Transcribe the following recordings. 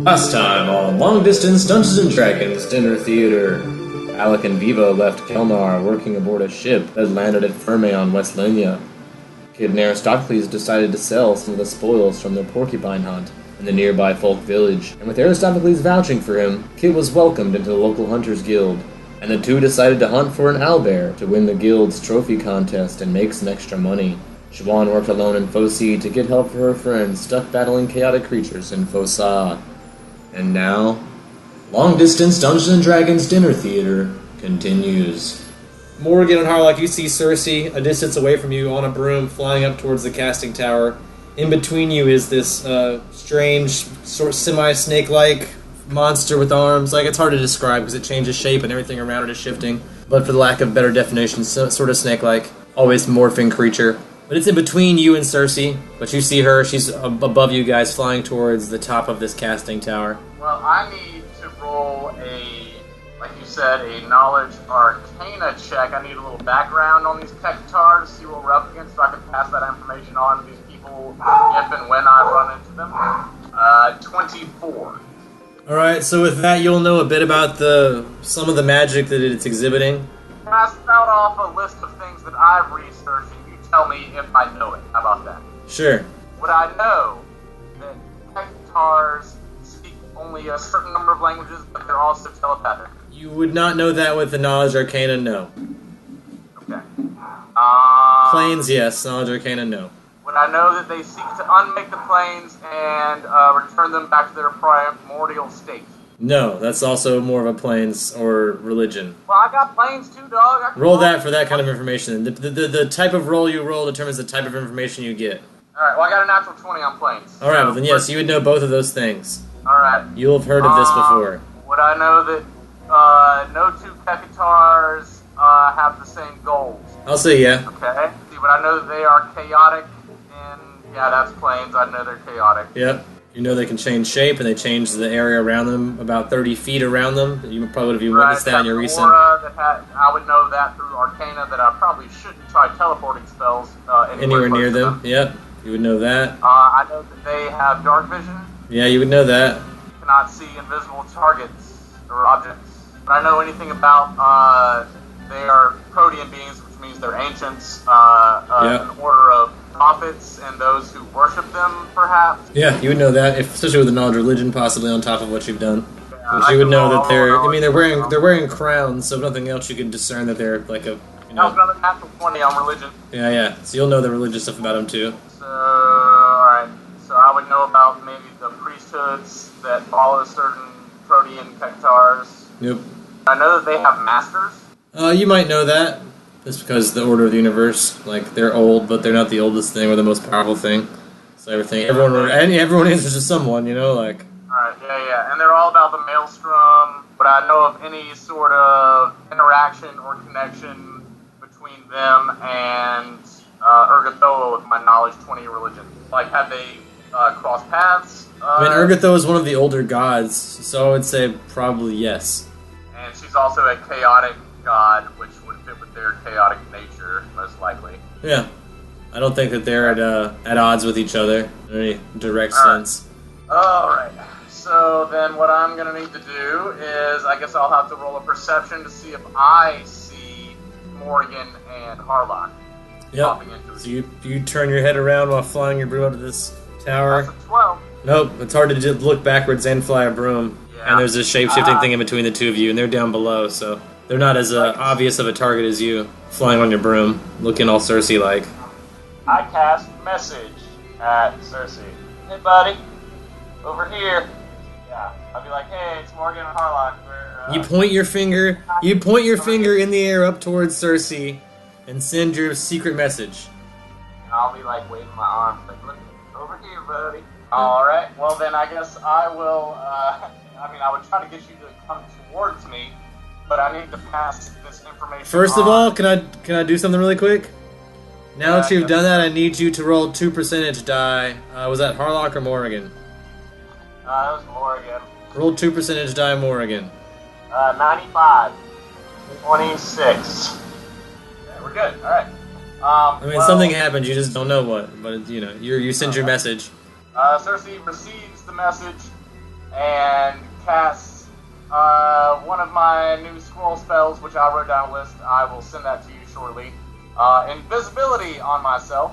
Last time on Long Distance Dungeons and Dragons Dinner Theater, Alec and Viva left Kelnar working aboard a ship that landed at Ferme on West Lania. Kid and Aristocles decided to sell some of the spoils from their porcupine hunt in the nearby folk village, and with Aristocles vouching for him, Kid was welcomed into the local Hunters Guild, and the two decided to hunt for an owlbear to win the guild's trophy contest and make some extra money. Siobhan worked alone in Foci to get help for her friends stuck battling chaotic creatures in Fossa. And now, Long Distance Dungeons and Dragons Dinner Theater continues. Morgan and Harlock, you see Cersei a distance away from you on a broom flying up towards the casting tower. In between you is this strange, sort of semi-snake-like monster with arms. Like, it's hard to describe because it changes shape and everything around it is shifting. But for the lack of better definition, sort of snake-like, always morphing creature. But it's in between you and Cersei, but you see her, she's above you guys flying towards the top of this casting tower. Well, I need to roll like you said, a knowledge arcana check. I need a little background on these Kekatars, see what we're up against, so I can pass that information on to these people if and when I run into them. 24. Alright, so with that you'll know a bit about some of the magic that it's exhibiting. Can I spout off a list of things that I've researched? Tell me if I know it. How about that? Sure. Would I know that Kekatars speak only a certain number of languages, but they're also telepathic? You would not know that with the Knowledge Arcana, no. Okay. Planes, yes. Knowledge Arcana, no. Would I know that they seek to unmake the planes and return them back to their primordial state? No, that's also more of a planes or religion. Well, I got planes too, dog. Roll that for that kind of information. The type of roll you roll determines the type of information you get. Alright, well I got a natural 20 on planes. Alright, well then yes, you would know both of those things. Alright. You'll have heard of this before. Would I know that no two Kekatars have the same goals? I'll say yeah. Okay. See, would I know that they are chaotic? Yeah, that's planes. I know they're chaotic. Yep. You know they can change shape, and they change the area around them, about 30 feet around them. You probably would have witnessed that in your recent... I would know that through Arcana, that I probably shouldn't try teleporting spells anywhere near them. Yep, you would know that. I know that they have dark vision. Yeah, you would know that. Cannot see invisible targets or objects. But I know anything about they are protean beings, which means they're ancients, an order of prophets and those who worship them, perhaps. Yeah, you would know that, especially with the knowledge of religion, possibly on top of what you've done. Yeah, but you would know that they're wearing crowns, so if nothing else, you can discern that they're like a. That was another natural 20 on religion. Yeah. So you'll know the religious stuff about them too. So, alright. So I would know about maybe the priesthoods that follow certain protean Kekatars. Yep. I know that they have masters. You might know that. Just because the order of the universe, like, they're old, but they're not the oldest thing or the most powerful thing. So everyone answers to someone, you know, like... Alright, yeah. And they're all about the Maelstrom, but I know of any sort of interaction or connection between them and Urgathoa with my knowledge 20 religion. Like, have they crossed paths? I mean, Urgathoa is one of the older gods, so I would say probably yes. And she's also a chaotic god, which would fit with their chaotic nature, most likely. Yeah. I don't think that they're at odds with each other in any direct sense. Alright. So then what I'm going to need to do is, I guess I'll have to roll a perception to see if I see Morgan and Harlock popping into it. So you turn your head around while flying your broom up to this tower. That's a 12. Nope, it's hard to just look backwards and fly a broom. Yeah. And there's a shape-shifting thing in between the two of you, and they're down below, so... They're not as obvious of a target as you, flying on your broom, looking all Cersei-like. I cast message at Cersei. Hey, buddy. Over here. Yeah. I'll be like, hey, it's Morgan and Harlock. You point your finger in the air up towards Cersei, and send your secret message. And I'll be like waving my arms, like, look, over here, buddy. Alright, well then I guess I will, I would try to get you to come towards me, but I need to pass this information First of all, can I do something really quick? Now that you've done that, I need you to roll 2 percentage die. Was that Harlock or Morrigan? That was Morrigan. Roll 2 percentage die, Morrigan. 95. 26. Yeah, we're good. Alright. Something happened, you just don't know what. But, you send your message. Cersei receives the message, and which I wrote down a list. I will send that to you shortly. Invisibility on myself,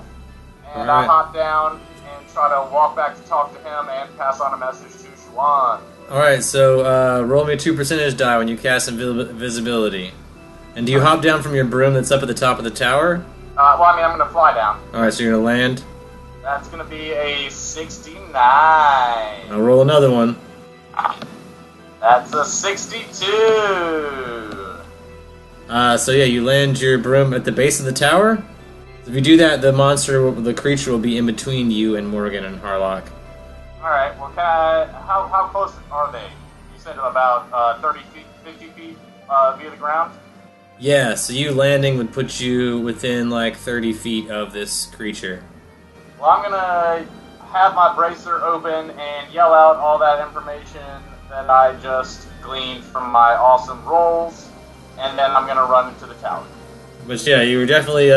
and I Alright. hop down and try to walk back to talk to him and pass on a message to Xuan. Alright, so roll me a 2 percentage die when you cast invisibility. And do you hop down from your broom that's up at the top of the tower? Well, I mean, I'm going to fly down. Alright, so you're going to land. That's going to be a 69. I'll roll another one. That's a 62. So yeah, you land your broom at the base of the tower. If you do that, the creature will be in between you and Morgan and Harlock. Alright, well, how close are they? You said about 30 feet, 50 feet via the ground? Yeah, so you landing would put you within like 30 feet of this creature. Well, I'm gonna have my bracer open and yell out all that information that I just gleaned from my awesome rolls, and then I'm gonna run into the tower. But yeah, you were definitely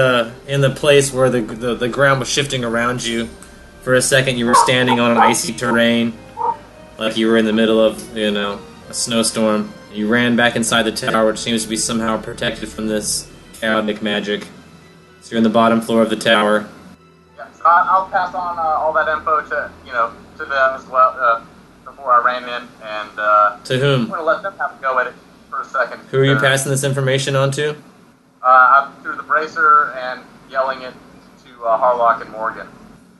in the place where the ground was shifting around you. For a second, you were standing on an icy terrain, like you were in the middle of, a snowstorm. You ran back inside the tower, which seems to be somehow protected from this chaotic magic. So you're on the bottom floor of the tower. Yeah, so I'll pass on all that info to to them as well before I ran in, and To whom? I'm gonna let them have a go at it for a second. Who are you passing this information on to? Through the bracer and yelling it to Harlock and Morgan.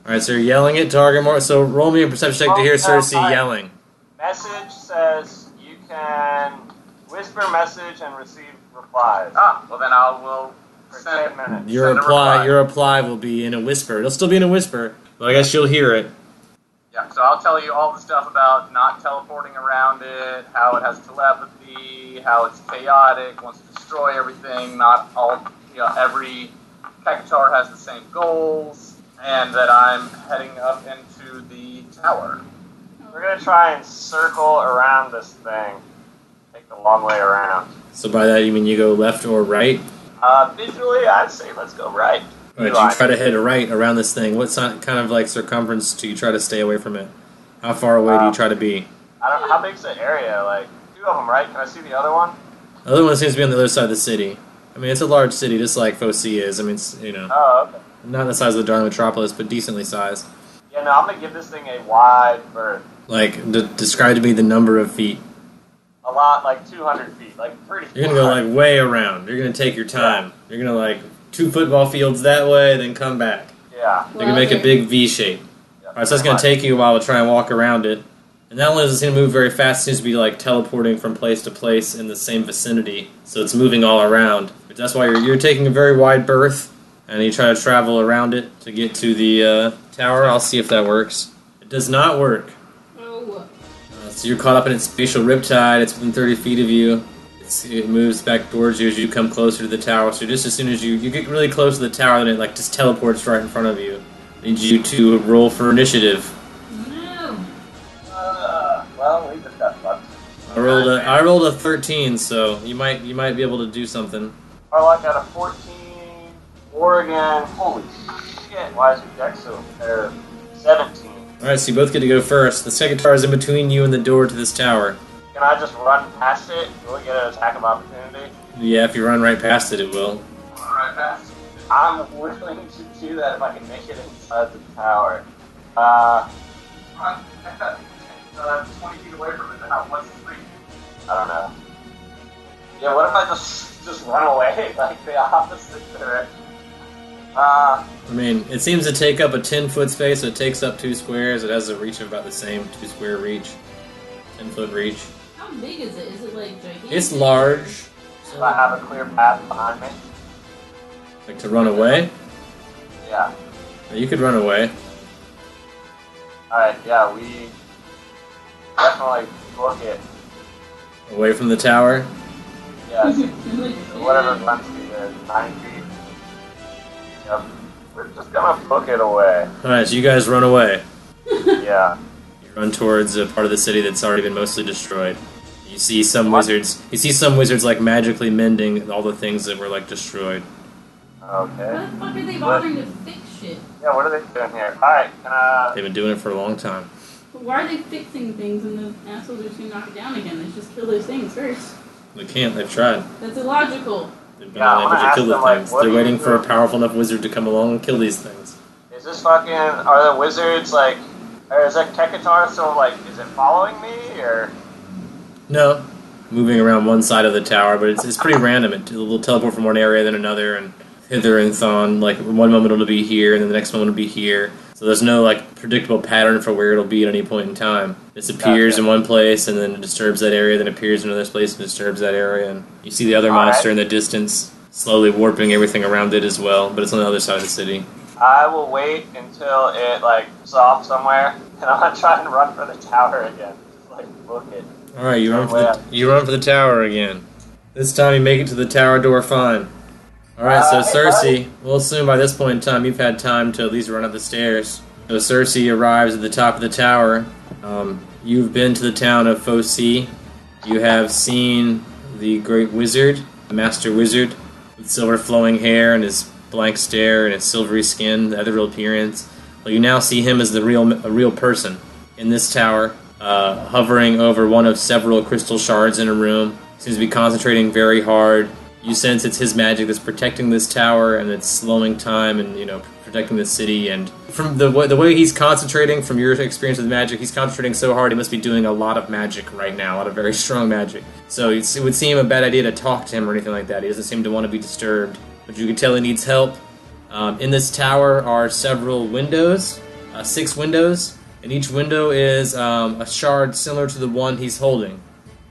Alright, so you're yelling it, target more. So roll me a perception check to hear Cersei yelling. Message says you can whisper message and receive replies. Well then I will For send 10 minutes. Your Send a reply. reply will be in a whisper. It'll still be in a whisper, but I guess you'll hear it. Yeah, so I'll tell you all the stuff about not teleporting around it, how it has telepathy, how it's chaotic, wants to destroy everything, not all, every Kekatar has the same goals, and that I'm heading up into the tower. We're going to try and circle around this thing. Take the long way around. So by that you mean you go left or right? Visually, I'd say let's go right. Alright, you try to head right around this thing. What kind of like circumference do you try to stay away from it? How far away do you try to be? I don't know. How big's the area? Like, 2 of them, right? Can I see the other one? The other one seems to be on the other side of the city. I mean, it's a large city, just like Foci is. I mean, it's, Oh, okay. not the size of the Darling Metropolis, but decently sized. Yeah, no, I'm going to give this thing a wide berth. Like, describe to me the number of feet. A lot, like 200 feet. Like, pretty You're gonna go like way around. You're gonna take your time. You're gonna like 2 football fields that way, then come back. Yeah. You're gonna make a big V shape. Alright, so that's gonna take you a while to try and walk around it. And not only does it seem to move very fast, it seems to be like teleporting from place to place in the same vicinity. So it's moving all around. But that's why you're taking a very wide berth, and you try to travel around it to get to the tower. I'll see if that works. It does not work. Oh. So you're caught up in its spatial riptide. It's within 30 feet of you. It moves back towards you as you come closer to the tower. So just as soon as you get really close to the tower, then it like just teleports right in front of you. I need you to roll for initiative. No. Well, we just got fucked. I rolled a 13, so you might be able to do something. Harlock got a 14. Oregon, holy shit, why is your deck so fair? 17. Alright, so you both get to go first. The second tower is in between you and the door to this tower. Can I just run past it? Will it get an attack of opportunity? Yeah, if you run right past it, it will. Right past. I'm willing to do that if I can make it inside the tower. I'm 20 feet away from it. What's the speed? I don't know. Yeah, what if I just run away, like the opposite direction? I mean, it seems to take up a 10-foot space, so it takes up 2 squares. It has a reach of about the same 2-square reach. 10-foot reach. How big is it? Is it like gigantic? It's large. Do I have a clear path behind me? Like to run away? Yeah. You could run away. Alright, yeah, we definitely book it. Away from the tower? Yeah, so Like, whatever length speed is, 9 feet. Yep. We're just gonna book it away. Alright, so you guys run away. Yeah. You run towards a part of the city that's already been mostly destroyed. You see some wizards like magically mending all the things that were like destroyed. Okay. Why the fuck are they bothering to fix shit? Yeah, what are they doing here? Alright, can They've been doing it for a long time. Why are they fixing things and the assholes are just gonna knock it down again? Let's just kill those things first. They can't. They've tried. That's illogical. They've been Yeah, I'm unable gonna to ask kill the them, like, things. what They're do you waiting for a do? powerful enough wizard to come along and kill these things. Is this fucking... Are the wizards, like... Or is that Kekatar still, like... Is it following me, or... No. Moving around one side of the tower, but it's pretty random. It will teleport from one area, then another, and hither and thon. Like, one moment it'll be here, and then the next moment it'll be here. So there's no, like, predictable pattern for where it'll be at any point in time. It disappears Gotcha. in one place, and then it disturbs that area, then appears in another place and disturbs that area, and you see the other monster in the distance, slowly warping everything around it as well, but it's on the other side of the city. I will wait until it, like, is off somewhere, and I'm gonna try and run for the tower again. Just, like, book it. Alright, you run for the tower again. This time you make it to the tower door fine. Alright, so Hey, Cersei, we'll assume by this point in time you've had time to at least run up the stairs. So Cersei arrives at the top of the tower. You've been to the town of Foci. You have seen the great wizard, the master wizard, with silver flowing hair and his blank stare and his silvery skin, the ethereal appearance. Well, you now see him as a real person in this tower, hovering over one of several crystal shards in a room. Seems to be concentrating very hard. You sense it's his magic that's protecting this tower, and it's slowing time and, protecting the city. And from the way he's concentrating, from your experience with magic, he's concentrating so hard he must be doing a lot of magic right now, a lot of very strong magic. So it would seem a bad idea to talk to him or anything like that. He doesn't seem to want to be disturbed. But you can tell he needs help. In this tower are several windows, 6 windows, and each window is a shard similar to the one he's holding,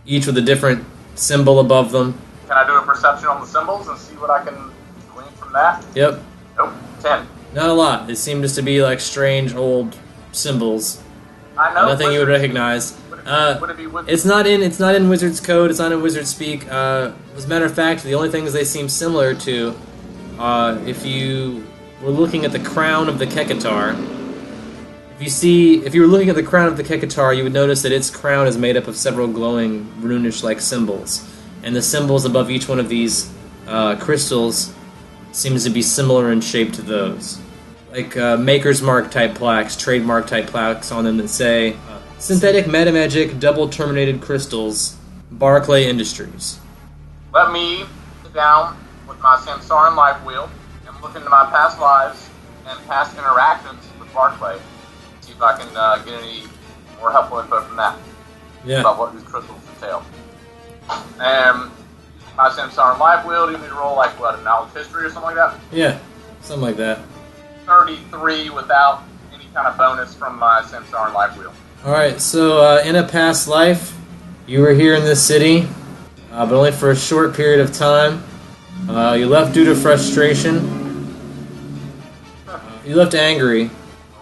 each with a different symbol above them. Can I do a perception on the symbols and see what I can glean from that? Yep. Nope. 10. Not a lot. They seem just to be like strange old symbols. I know. Nothing you would recognize. Would it be with It's not in Wizard's code. It's not in Wizard speak. As a matter of fact, the only things they seem similar to, if you were looking at the crown of the Kekatar, if you were looking at the crown of the Kekatar, you would notice that its crown is made up of several glowing runish-like symbols, and the symbols above each one of these crystals seems to be similar in shape to those, like Maker's Mark type plaques, trademark type plaques on them that say Synthetic Metamagic Double Terminated Crystals, Barclay Industries. Let me sit down with my Samsaran life wheel and look into my past lives and past interactions with Barclay. See if I can get any more helpful info from that Yeah. about what these crystals entail. And my Samsaran life wheel, do you need to roll like what, a knowledge history or something like that? Yeah, something like that. 33 without any kind of bonus from my Samsaran life wheel. Alright, so in a past life, you were here in this city, but only for a short period of time. You left due to frustration. You left angry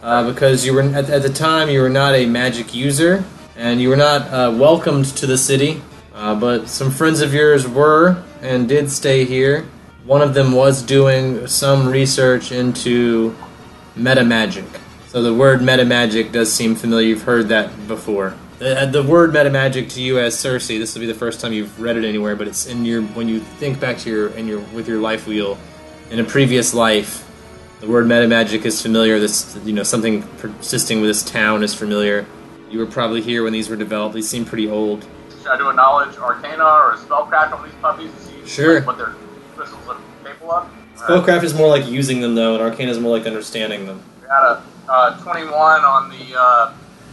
because you were at the time you were not a magic user, and you were not welcomed to the city. But some friends of yours were and did stay here. One of them was doing some research into metamagic. So the word metamagic does seem familiar. You've heard that before. The word metamagic to you as Cersei, this will be the first time you've read it anywhere, but it's in your, when you think back to with your life wheel, in a previous life, the word metamagic is familiar. This, something persisting with this town is familiar. You were probably here when these were developed. These seem pretty old. Should I do a knowledge arcana or a spellcraft on these puppies to see Sure. what their crystals are capable of? Spellcraft is more like using them, though, and Arcana is more like understanding them. We got a 21 on the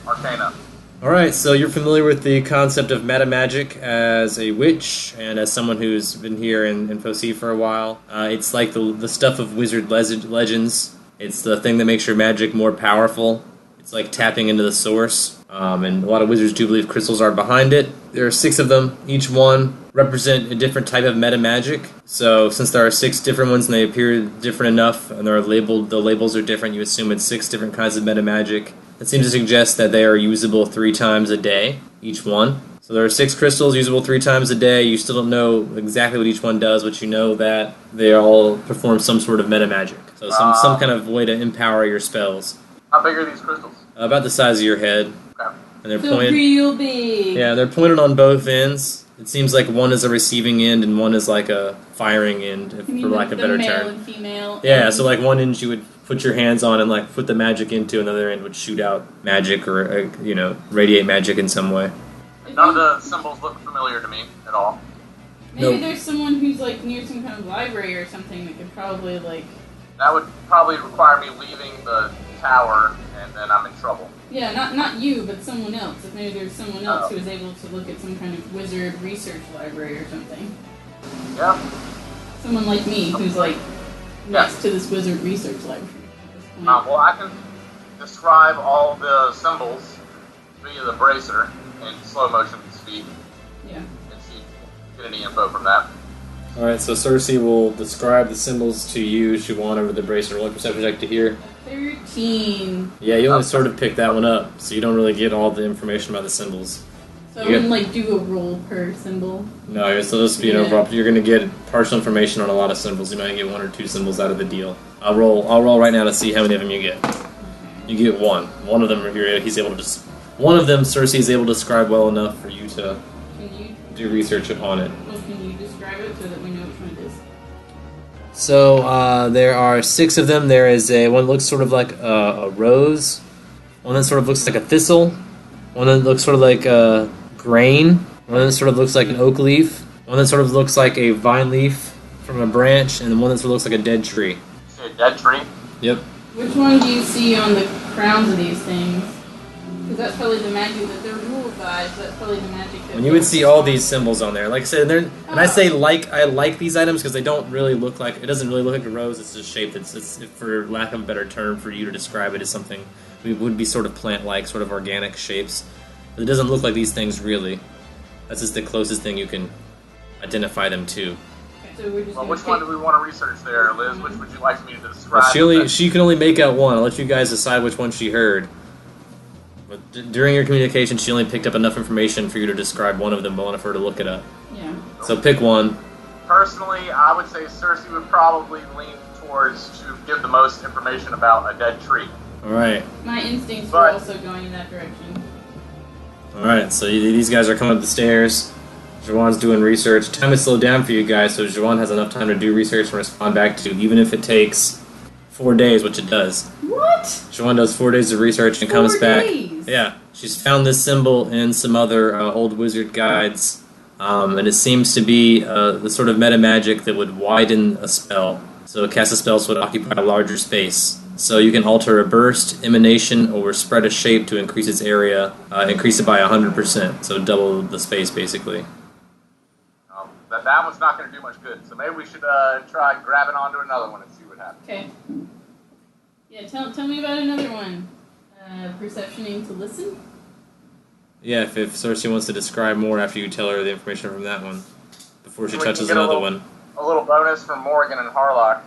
arcana. Alright, so you're familiar with the concept of metamagic as a witch and as someone who's been here in Foci for a while. It's like the stuff of wizard legends. It's the thing that makes your magic more powerful. It's like tapping into the source. And a lot of wizards do believe crystals are behind it. There are 6 of them. Each one represent a different type of metamagic. So since there are 6 different ones and they appear different enough and they're labeled, the labels are different, you assume it's 6 different kinds of metamagic. That seems to suggest that they are usable 3 times a day, each one. So there are 6 crystals usable 3 times a day. You still don't know exactly what each one does, but you know that they all perform some sort of metamagic. So some kind of way to empower your spells. How big are these crystals? About the size of your head. Okay. And they're So pointed. real big. Yeah, they're pointed on both ends. It seems like one is a receiving end and one is like a firing end, You mean for lack of a the better male term. and female. Yeah, so like one end you would put your hands on and like put the magic into, another end would shoot out magic or radiate magic in some way. None of the symbols look familiar to me at all. Maybe Nope. there's someone who's like near some kind of library or something that could probably like. That would probably require me leaving the tower, and then I'm in trouble. Yeah, not you, but someone else. If maybe there's someone else who is able to look at some kind of wizard research library or something. Yep. Someone like me who's like next to this wizard research library. At this point. Well, I can describe all the symbols via the bracer in slow motion speed. Yeah. And see if you get any info from that. Alright, so Cersei will describe the symbols to you, Siobhan, over the bracer. Roll a perception check to hear. 13. Yeah, you only sort of pick that one up, so you don't really get all the information about the symbols. So I wouldn't like do a roll per symbol. No, you're still just being overall. You're going to get partial information on a lot of symbols. You might get 1 or 2 symbols out of the deal. I'll roll right now to see how many of them you get. You get 1. One of them, he's able to just. One of them, Cersei is able to describe well enough for you to Can you? do research on it. Well, can you describe it so that we know which one it is? So there are 6 of them. There is one that looks sort of like a rose, one that sort of looks like a thistle, one that looks sort of like a grain, one that sort of looks like an oak leaf, one that sort of looks like a vine leaf from a branch, and one that sort of looks like a dead tree. See a dead tree? Yep. Which one do you see on the crowns of these things? Because that's probably the magic that they're ruled by, so that's probably the magic that... And you would see all these symbols on there. Like I said, and I say I like these items because they don't really look like, it doesn't really look like a rose, it's just shaped, it's for lack of a better term for you to describe it as something, it would be sort of plant-like, sort of organic shapes. But it doesn't look like these things really. That's just the closest thing you can identify them to. Okay, so we're just Well, gonna which one do we want to research there, Liz? Which would you like me to describe? Well, she can only make out one. I'll let you guys decide which one she heard. But during your communication, she only picked up enough information for you to describe one of them, but wanted for her to look it up. Yeah. So pick one. Personally, I would say Cersei would probably lean towards to give the most information about a dead tree. Alright. My instincts But- were also going in that direction. Alright, so these guys are coming up the stairs. Jawan's doing research. Time has slowed down for you guys, so Jawan has enough time to do research and respond back to, even if it takes 4 days, which it does. What? Jawan does 4 days of research and 4 comes back. days? Yeah, she's found this symbol in some other old wizard guides, and it seems to be the sort of metamagic that would widen a spell. So cast a spell would occupy a larger space. So you can alter a burst, emanation, or spread a shape to increase its area, increase it by 100%, so double the space basically. That one's not going to do much good, so maybe we should try grabbing onto another one and see what happens. Okay. Yeah, tell me about another one. Perceptioning to listen? Yeah, if Cersei wants to describe more after you tell her the information from that one, before she We can touches get a another little- one. A little bonus from Morgan and Harlock.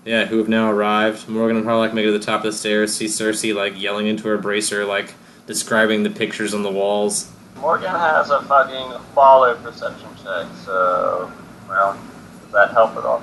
Yeah, who have now arrived. Morgan and Harlock make it to the top of the stairs, see Cersei, like, yelling into her bracer, like, describing the pictures on the walls. Morgan has a fucking baller perception check, so, well, does that help at all?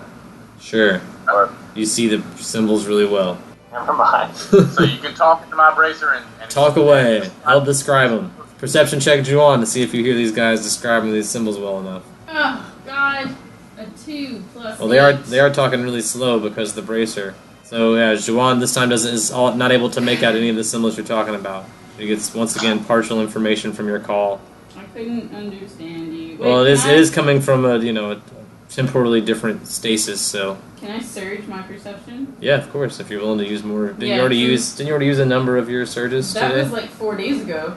Sure. Or, You see the symbols really well. never mind. So you can talk into my bracer and Talk away. Help describe them. Perception check Juan to see if you hear these guys describing these symbols well enough. Oh, God. A 2 plus Well, 8. they are talking really slow because of the bracer. So yeah, Juan this time is not able to make out any of the symbols you're talking about. He gets once again partial information from your call. I couldn't understand you. Wait, Well, it can is coming from a temporally different stasis. So Can I surge my perception? yeah, of course, if you're willing to use more. Didn't Yeah, you already so- use a number of your surges That today? was like 4 days ago.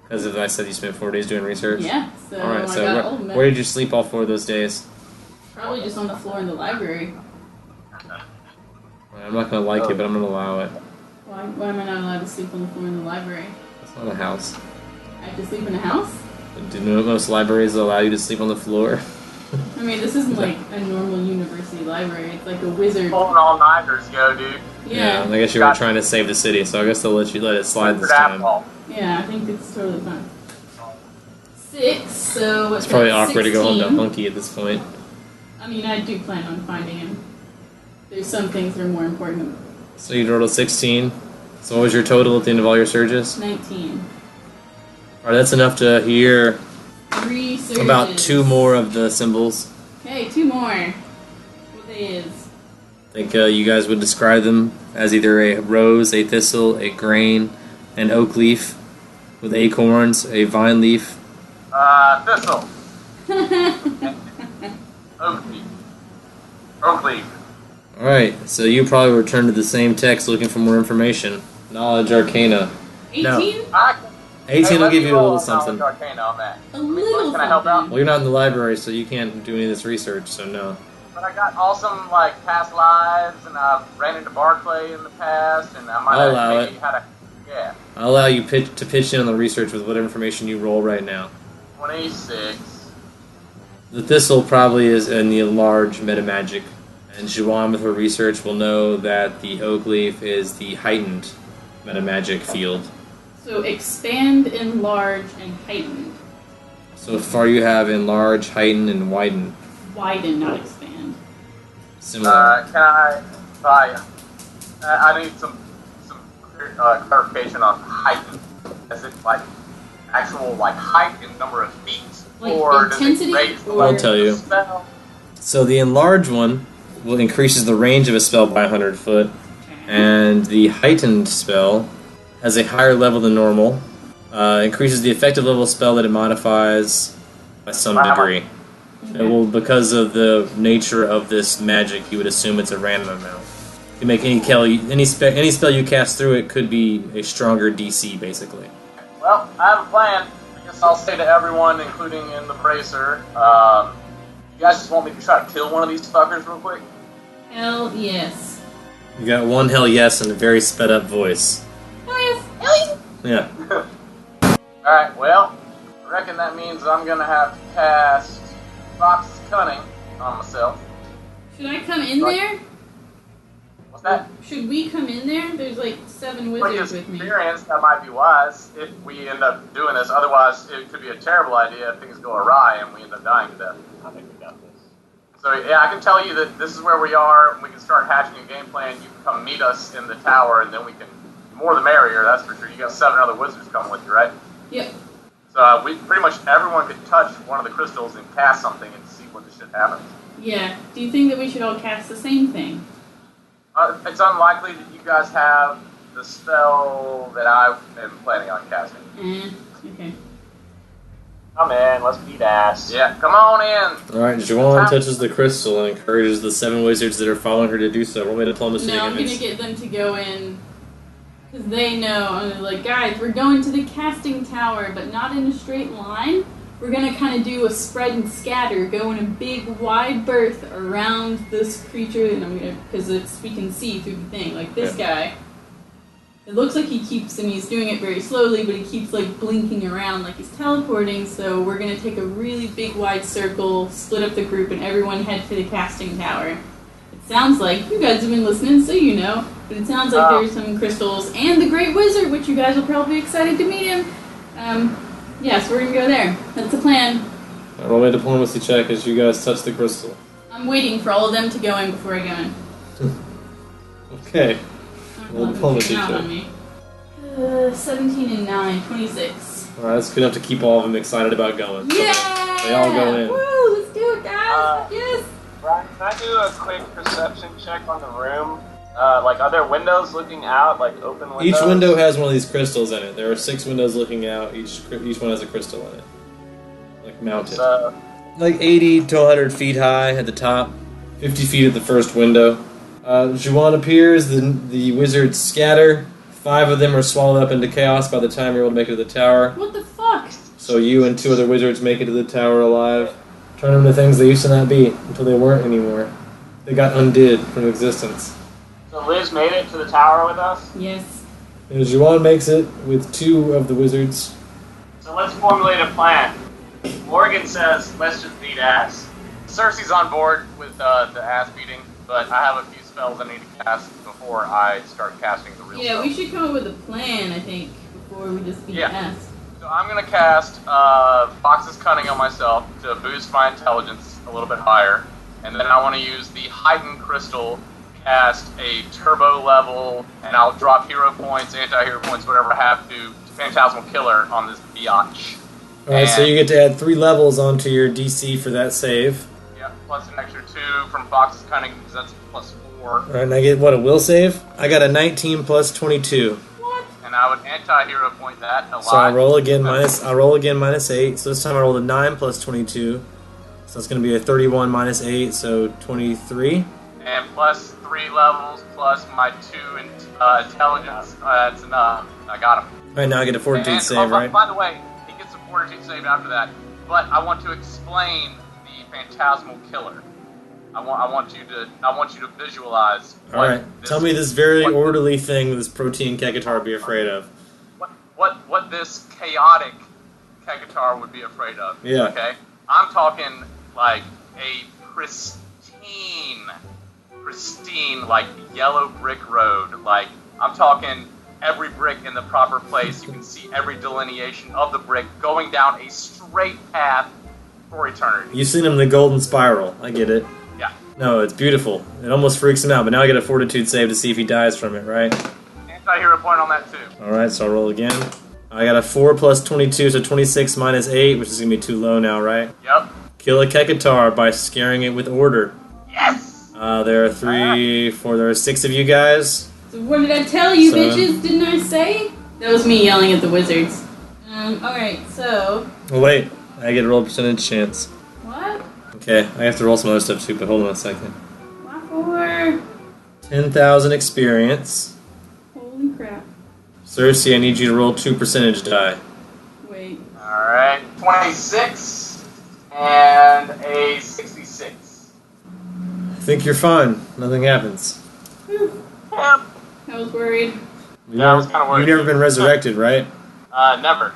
Because I said you spent 4 days doing research. Yeah, so All right. I So got all of them. where did you sleep all 4 of those days? Probably just on the floor in the library. I'm not gonna like it, but I'm gonna allow it. Why am I not allowed to sleep on the floor in the library? It's not a house. I have to sleep in a house? Do you know most libraries allow you to sleep on the floor? I mean, this isn't like a normal university library. It's like a wizard. pulling all-nighters, yo, dude. Yeah. I guess you were trying to save the city, so I guess they'll let it slide this time. Yeah, I think it's totally fine. 6, so what's It's probably that, awkward to go home to 16? Hunky at this point. I mean, I do plan on finding him. There's some things that are more important. So you rolled a 16. So what was your total at the end of all your surges? 19. Alright, that's enough to hear 3 surges. about 2 more of the symbols. Okay, 2 more. What they is? I think you guys would describe them as either a rose, a thistle, a grain, an oak leaf with acorns, a vine leaf. Thistle. Oak leaf. Oak leaf. Alright, so you probably returned to the same text looking for more information. Knowledge Arcana. 18? No. 18 will give you a little something. Arcana on that. A little Can I help out? something. Well, you're not in the library, so you can't do any of this research, so no. But I got awesome like past lives, and I've ran into Barclay in the past, and I might I'll have allow maybe it. had a yeah. I'll allow you to pitch in on the research with whatever information you roll right now. 26. The Thistle probably is in the enlarged Metamagic, and Juwan with her research will know that the Oak Leaf is the heightened Metamagic field. So expand, enlarge, and heighten. So far you have enlarge, heighten, and widen. Widen, not expand. Similar. Can I need some clarification on height. Is it like actual like height in number of feet, Like or does intensity, it raise the or- level I'll tell of the you. spell? So the enlarged one will increases the range of a spell by 100 foot, and the heightened spell has a higher level than normal. Increases the effective level of spell that it modifies by some Wow. degree. It will, because of the nature of this magic, you would assume it's a random amount. You make any spell you cast through it could be a stronger DC, basically. Well, I have a plan. I guess I'll say to everyone, including in the bracer, you guys just want me to try to kill one of these fuckers real quick? Hell yes. You got one hell yes and a very sped up voice. Hell yes. Hell yes. Yeah. Alright, well, I reckon that means I'm gonna have to cast Fox's Cunning on myself. Should I come in there? What's that? Should we come in there? There's like 7 With wizards his with me. experience, that might be wise if we end up doing this. Otherwise, it could be a terrible idea if things go awry and we end up dying to death. I think we got this. So yeah, I can tell you that this is where we are. We can start hatching a game plan. You can come meet us in the tower, and then we can. The more the merrier, that's for sure. You got 7 other wizards coming with you, right? Yep. So we pretty much everyone could touch one of the crystals and cast something and see what the shit happens. Yeah. Do you think that we should all cast the same thing? It's unlikely that you guys have the spell that I am planning on casting. Okay. Come in, let's beat ass. Yeah, come on in. Alright, Juwan touches the crystal and encourages the 7 wizards that are following her to do so. Roll me diplomacy No, I'm gonna against. get them to go in because they know. And they're like, guys, we're going to the casting tower, but not in a straight line. We're gonna kind of do a spread and scatter, go in a big wide berth around this creature, and I'm gonna because we can see through the thing. Like this guy, it looks like he keeps, and he's doing it very slowly, but he keeps like blinking around like he's teleporting. So we're gonna take a really big wide circle, split up the group, and everyone head for the casting tower. It sounds like you guys have been listening, so you know. But it sounds like there's some crystals and the Great Wizard, which you guys will probably be excited to meet him. Yeah, so we're gonna go there. That's the plan. Roll me a diplomacy check as you guys touch the crystal. I'm waiting for all of them to go in before I go in. Okay. I Roll don't diplomacy want them to check. count on me. 17 and 9, 26. Alright, that's good enough to keep all of them excited about going. So Yeah! They all go in. Woo! Let's do it, guys! Yes! Brian, can I do a quick perception check on the room? Like, are there windows looking out, like open windows? Each window has one of these crystals in it. There are 6 windows looking out. Each one has a crystal in it. Like mounted. So, Like 80 to 100 feet high at the top. 50 feet at the first window. Juwan appears. The wizards scatter. 5 of them are swallowed up into chaos by the time you're able to make it to the tower. What the fuck? So you and 2 other wizards make it to the tower alive. Turn them into things they used to not be until they weren't anymore. They got undid from existence. so Liz made it to the tower with us? Yes. And Juwan makes it with 2 of the wizards. So let's formulate a plan. Morgan says, let's just beat ass. Cersei's on board with the ass beating, but I have a few spells I need to cast before I start casting the real Yeah, spell. we should come up with a plan, I think, before we just beat Yeah. ass. So I'm going to cast Fox's Cunning on myself to boost my intelligence a little bit higher. And then I want to use the Heightened Crystal to cast a turbo level, and I'll drop hero points, anti-hero points, whatever I have to Phantasmal Killer on this biatch. Alright, so you get to add 3 levels onto your DC for that save. Yeah, plus an extra 2 from Fox's Cunning, because that's plus 4. Alright, and I get, what, a will save? I got a 19 plus 22. What? And I would anti-hero point that a lot. So I roll again minus 8. So this time I rolled a 9 plus 22. So it's going to be a 31 minus 8, so 23. And plus 3 levels, plus my 2 intelligence. That's enough. I got him. All right, now I get a fortitude save, right? By the way, he gets a fortitude save after that. But I want to explain the phantasmal killer. I want you to visualize. All right, tell me this very orderly thing this protein Kekatar would be afraid of. What this chaotic Kekatar would be afraid of. Yeah. Okay. I'm talking like a pristine, like yellow brick road. Like I'm talking every brick in the proper place. You can see every delineation of the brick going down a straight path for eternity. You've seen him in the golden spiral. I get it. Yeah. No, it's beautiful. It almost freaks him out, but now I get a fortitude save to see if he dies from it, right? Anti-hero point on that too. Alright, so I'll roll again. I got a 4 plus 22, so 26 minus 8, which is going to be too low now, right? Yep. Kill a Kekatar by scaring it with order. Yes! There are 3, 4, there are 6 of you guys. So what did I tell you, 7. bitches? Didn't I say? That was me yelling at the wizards. Alright, so... Oh, wait. I get a roll percentage chance. What? Okay, I have to roll some other stuff too, but hold on a second. Why for? 10,000 experience. Holy crap. Cersei, I need you to roll 2 percentage die. Wait. Alright. 26 and a 66. I think you're fine. Nothing happens. Whew. Yep. I was worried. Yeah, I was kinda worried. You've never been resurrected, right? Never.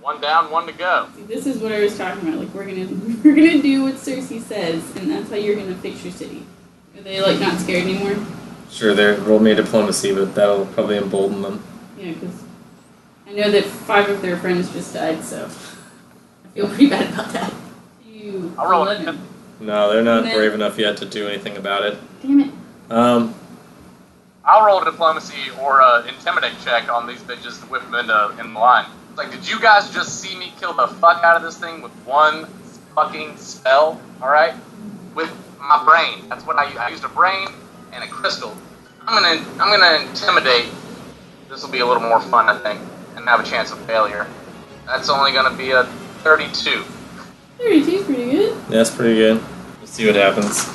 1 down, 1 to go. See, this is what I was talking about. Like, we're gonna do what Cersei says, and that's how you're gonna fix your city. Are they, like, not scared anymore? Sure, they rolled me a diplomacy, but that'll probably embolden them. Yeah, because I know that 5 of their friends just died, so I feel pretty bad about that. I'll roll 11. it. No, they're not And then- brave enough yet to do anything about it. Damn it. I'll roll a diplomacy or a intimidate check on these bitches to whip them in the line. Like, did you guys just see me kill the fuck out of this thing with 1 fucking spell? Alright? With my brain. That's what I used a brain and a crystal. I'm gonna intimidate. This will be a little more fun, I think, and have a chance of failure. That's only gonna be a 32. 32 is pretty good. That's pretty good. Let's see what happens.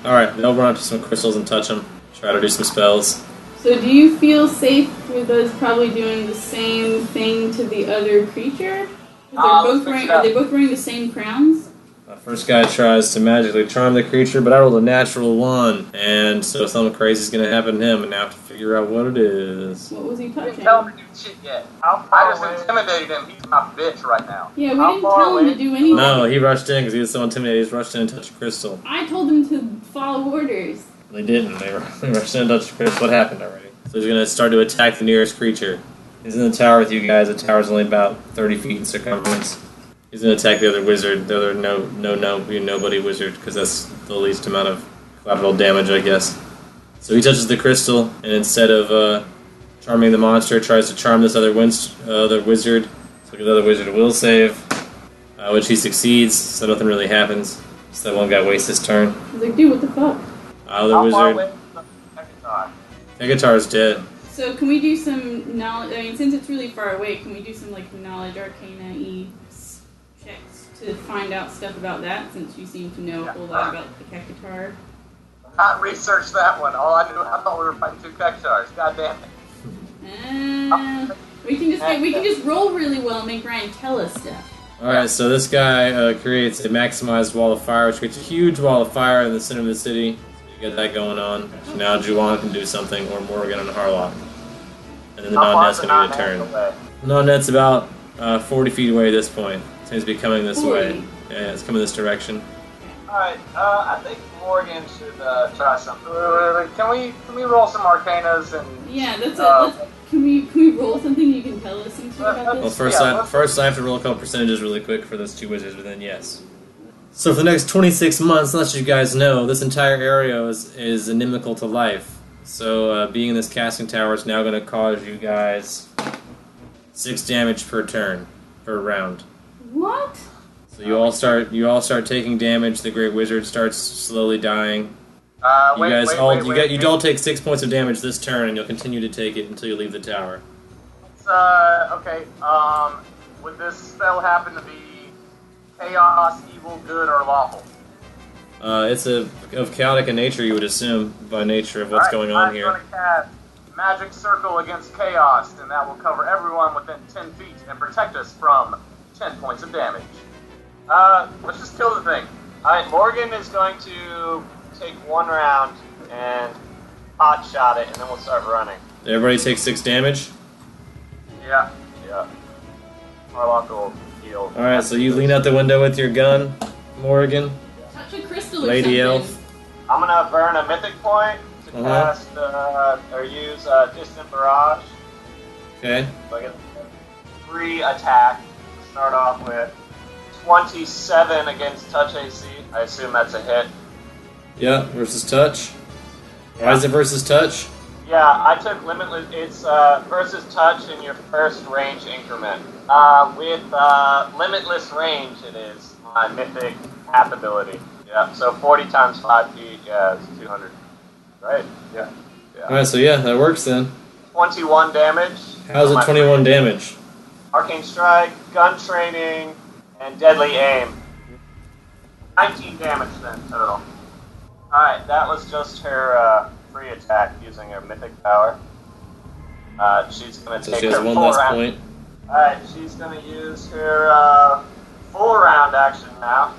Alright, they'll run up to some crystals and touch them. Try to do some spells. So do you feel safe with us probably doing the same thing to the other creature? Are they both wearing the same crowns? First guy tries to magically charm the creature, but I rolled a natural 1. And so something crazy is going to happen to him, and now I have to figure out what it is. What was he I touching? didn't tell him to do shit yet. I just intimidated him. He's my bitch right now. Yeah, we didn't tell him to do anything. No, he rushed in because he was so intimidated. He just rushed in and touched a crystal. I told him to follow orders. They didn't. They rushed in and touched a crystal. What happened already? So he's going to start to attack the nearest creature. He's in the tower with you guys. The tower's only about 30 feet in circumference. He's going to attack the other wizard, the other nobody wizard, because that's the least amount of collateral damage, I guess. So he touches the crystal, and instead of charming the monster, tries to charm this other wizard. So the other wizard will save, which he succeeds, so nothing really happens. So that one guy wastes his turn. He's like, dude, what the fuck? Other wizard. Kekatar's dead. So can we do some knowledge? I mean, since it's really far away, can we do some like knowledge arcana-y checks to find out stuff about that? Since you seem to know a whole lot about the Kekatar. I researched that one. All I knew, I thought we were fighting 2 Kekatars. God damn it. We can just roll really well and make Ryan tell us stuff. Alright, so this guy creates a maximized wall of fire, which creates a huge wall of fire in the center of the city. So you got that going on. So now Juwan can do something, or Morgan and Harlock. And then the non-net's going to get a turn. Non-net's about 40 feet away at this point. Seems to be coming this way. Yeah, it's coming this direction. Alright, I think Morgan should try something. Can we roll some arcanas and... Yeah, that's it. Can we roll something you can tell us something about this? Well, first I have to roll a couple percentages really quick for those 2 wizards, but then yes. So for the next 26 months, unless you guys know, this entire area is inimical to life. So being in this casting tower is now going to cause you guys 6 damage per turn, per round. What? So you all start taking damage. The Great Wizard starts slowly dying. You all take 6 points of damage this turn, and you'll continue to take it until you leave the tower. Okay. Would this spell happen to be chaos, evil, good, or lawful? It's of chaotic in nature, you would assume, by nature of what's going on here. I'm going to cast Magic Circle against Chaos, and that will cover everyone within 10 feet and protect us from 10 points of damage. Let's just kill the thing. Alright, Morgan is going to take one round and hot shot it, and then we'll start running. Everybody takes 6 damage. Yeah. Yeah. Harlock will heal. Alright, so you lean out the window with your gun, Morgan. Touch a crystal or Lady something. Elf. I'm gonna burn a mythic point to cast or use Distant Barrage. Okay. So I get 3 attack to start off with. 27 against touch AC. I assume that's a hit. Yeah, versus touch. Why is it versus touch? Yeah, I took limitless. It's versus touch in your first range increment. With limitless range, it is my mythic half ability. Yeah, so 40 times 5 feet, yeah, it's 200. Right? Yeah. Alright, so yeah, that works then. 21 damage. How's it 21 damage? Arcane Strike, Gun Training, and Deadly Aim. 19 damage then total. Alright, that was just her free attack using her mythic power. She's going to So take she has her one full less round. point. Alright, she's going to use her full round action now.